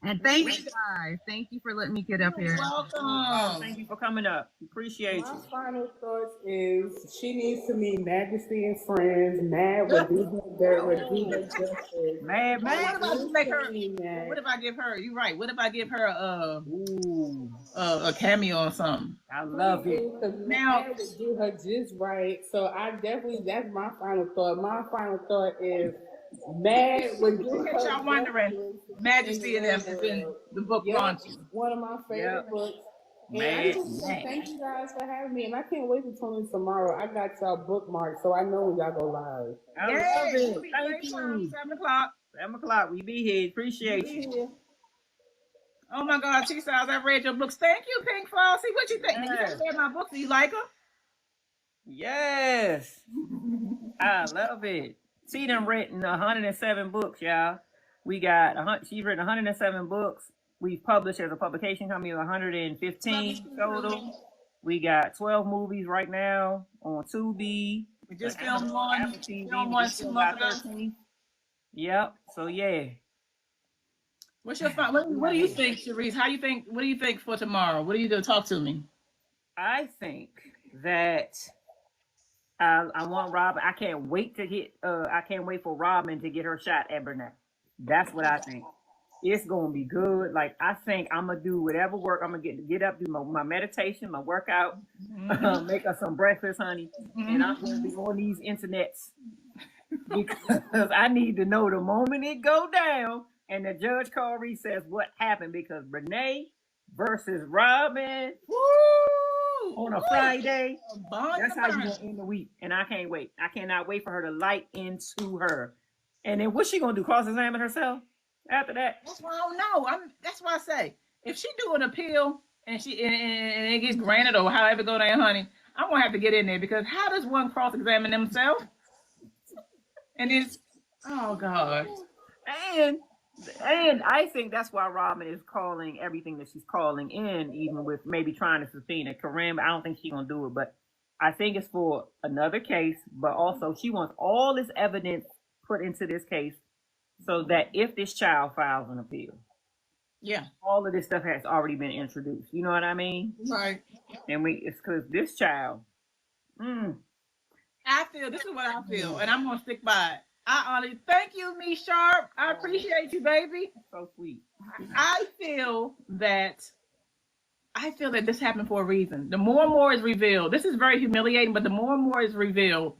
And thank you guys. Thank you for letting me get up here. Welcome. Thank you for coming up. Appreciate you. My final thoughts is she needs to meet Majesty and Friends. Mad would do her justice. Mad. What if I give her? You're right. What if I give her a cameo or something? I love it. Now would do her just right. So that's my final thought. My final thought is Mad would do her. Y'all wondering, Majesty and them has been the book launching. One of my favorite books. And I just thank you guys for having me, and I can't wait to tune in tomorrow. I got y'all bookmarked, so I know when y'all go live. I love it. Thank you. 7 o'clock. 7 o'clock. We be here. Appreciate you. Oh my God, T-Styles, I've read your books. Thank you, Pink Flossie. What you think? You just read my books. Do you like them? Yes. I love it. She done written 107 books, y'all. She's written 107 books. We've published as a publication company 115 total. We got 12 movies right now on Tubi. We just filmed one. Yep. So yeah. What's your what do you think, Sharice? What do you think for tomorrow? What are you gonna talk to me? I think that I want Robin. I can't wait for Robin to get her shot at Brenay. That's what I think. It's gonna be good. Like I think I'm gonna do whatever work. I'm gonna get up, do my meditation, my workout, make us some breakfast, honey, and I'm gonna be on these internets because I need to know the moment it go down and the judge call recess what happened because Brenay versus Robin. Woo! On a Friday. That's how you gonna end the week, and I can't wait. I cannot wait for her to light into her. And then what's she gonna do? Cross-examine herself after that? That's why I don't know. That's why I say if she do an appeal and and it gets granted or however go down, honey, I'm gonna have to get in there because how does one cross-examine themselves? And it's oh God. And I think that's why Robin is calling everything that she's calling in, even with maybe trying to subpoena Corinne. I don't think she's gonna do it, but I think it's for another case. But also, she wants all this evidence put into this case so that if this child files an appeal, all of this stuff has already been introduced. You know what I mean? Right. And it's because this child, I feel this is what I feel, and I'm gonna stick by it. I honestly thank you, me Sharp. I appreciate you, baby. So sweet. I feel that this happened for a reason. The more and more is revealed, this is very humiliating, but the more and more is revealed.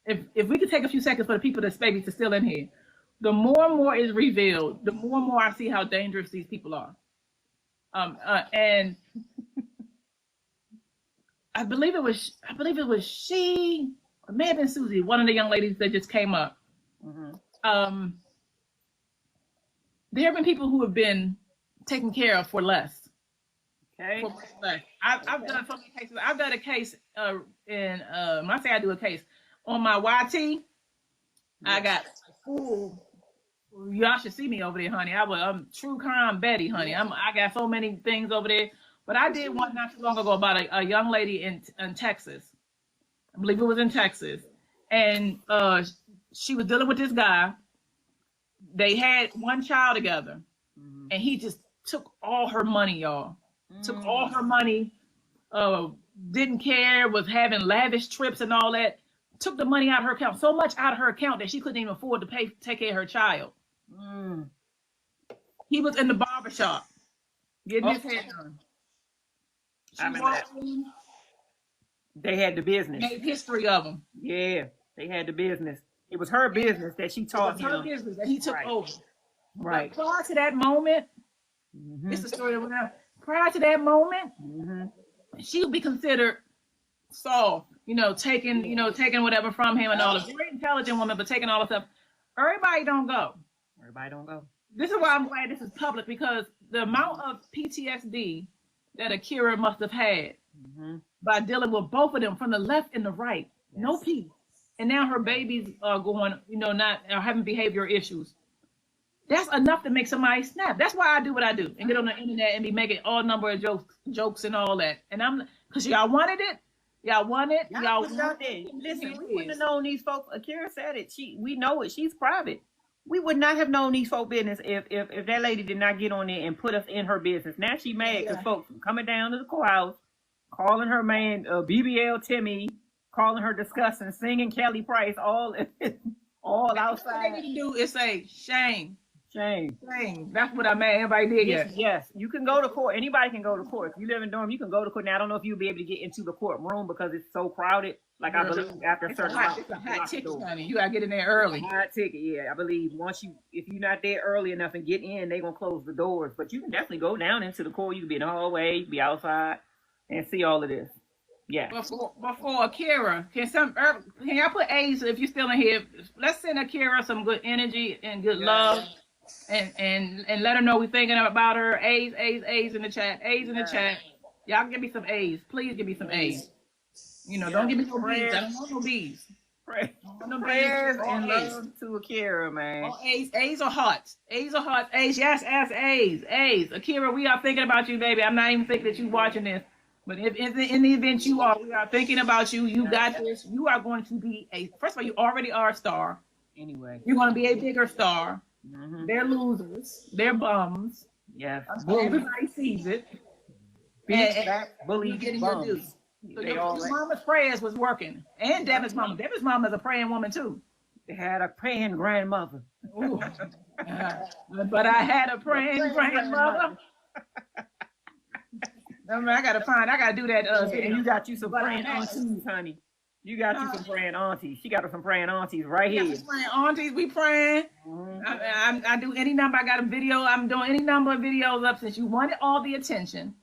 If we could take a few seconds for the people that's babies to still in here, the more and more is revealed, the more and more I see how dangerous these people are. And I believe it was she, it may have been Susie, one of the young ladies that just came up. Mm-hmm. There have been people who have been taken care of for less. Okay. For much less. I've done so many cases. I've done a case when I say I do a case on my YT. I got full. Y'all should see me over there, honey. I'm true crime Betty, honey. I got so many things over there. But I did one not too long ago about a young lady in Texas. I believe it was in Texas, and she was dealing with this guy. They had one child together, and he just took all her money, y'all. Took all her money. Didn't care. Was having lavish trips and all that. Took the money out of her account, so much out of her account that she couldn't even afford to take care of her child. He was in the barbershop getting his hair done. I remember that. They had the business. Made history of him. Yeah, they had the business. It was her business that she taught him. It was her business that he took over. Right. But prior to that moment, it's the story that went out. Prior to that moment, she would be considered soft, taking whatever from him and all. A very intelligent woman, but taking all the stuff. Everybody don't go. Everybody don't go. This is why I'm glad this is public, because the amount of PTSD that Akira must have had by dealing with both of them from the left and the right, no peace. And now her babies are going, are having behavioral issues. That's enough to make somebody snap. That's why I do what I do and get on the internet and be making all number of jokes and all that. And because y'all wanted it. Y'all want it. Y'all put it out there. Listen, we wouldn't have known these folks. Akira said it. We know it. She's private. We would not have known these folk business if that lady did not get on there and put us in her business. Now she mad because folks coming down to the courthouse, calling her man BBL Timmy, calling her disgusting, singing Kelly Price, all outside. What they need to do is say shame. Shame. That's what I meant. Everybody did. Yes. You can go to court. Anybody can go to court. If you live in Durham, you can go to court. Now I don't know if you'll be able to get into the courtroom because it's so crowded. Like I believe after a certain it's a hot ticket, honey. You gotta get in there early. Hot ticket, yeah. I believe if you're not there early enough and get in, they're gonna close the doors. But you can definitely go down into the court. You can be in the hallway, you can be outside, and see all of this. Yeah. Before Akira, can y'all put A's if you're still in here? Let's send Akira some good energy and good love. And let her know we're thinking about her. A's in the chat. A's in the chat. Y'all give me some A's. Please give me some A's. Don't give me no B's. I don't want no B's. Prayers and love to Akira, man. All A's are hearts. A's are hearts. A's, yes, A's. Akira, we are thinking about you, baby. I'm not even thinking that you watching this. But if in the event you are, we are thinking about you. You got this. You are going to be first of all, you already are a star. Anyway. You're going to be a bigger star. They're losers. They're bums. Yes. Everybody sees it. Bully getting your due. So your mama's prayers was working. And Devin's mama. Devin's mama is a praying woman too. They had a praying grandmother. Ooh. But I had a praying grandmother. I gotta do that. And you got you some praying aunties, honey. You got you some praying aunties. She got her some praying aunties right here. Praying aunties, we praying. I do any number. I got a video. I'm doing any number of videos up since you wanted all the attention.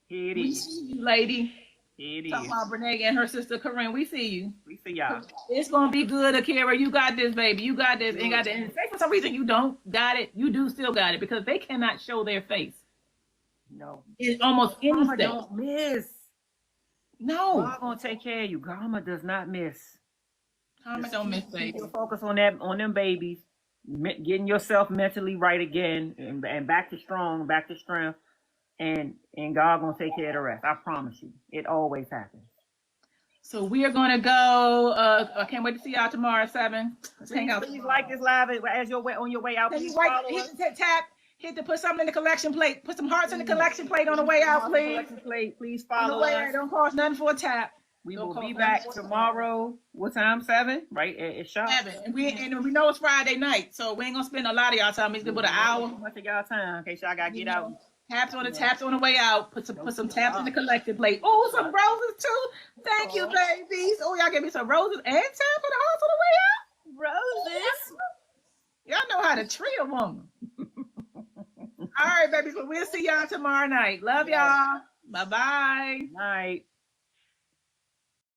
Here it we is. See you, lady. Here it Talk is. about Brenay and her sister Corinne. We see you. We see y'all. It's gonna be good, Akira. You got this, baby. You got this. And got this. And say for some reason you don't got it. You do still got it because they cannot show their face. No. It's almost any state. Don't miss. No. God gonna take care of you. Karma does not miss. Karma don't miss, baby. Focus on them babies, getting yourself mentally right again, and back to strength, and God gonna take care of the rest. I promise you, it always happens. So we are gonna go. I can't wait to see y'all tomorrow at 7. Let's hang out. Please like this live as on your way out. Please follow us. Hit to put something in the collection plate. Put some hearts in the collection plate on the way out, please. Collection plate. Please follow us. Don't cost nothing for a tap. We Go will call be for back us. tomorrow. What time? 7, right? It's sharp. 7. And we know it's Friday night, so we ain't gonna spend a lot of y'all time. It's gonna put an hour. Much of y'all time in case y'all gotta get out. Taps on the way out. Put some taps in the collective plate. Oh, some roses too. Thank you, babies. Oh, y'all give me some roses and taps for the house on the way out. Roses. Y'all know how to treat a woman. All right, babies. Well, we'll see y'all tomorrow night. Love y'all. Bye-bye. Night.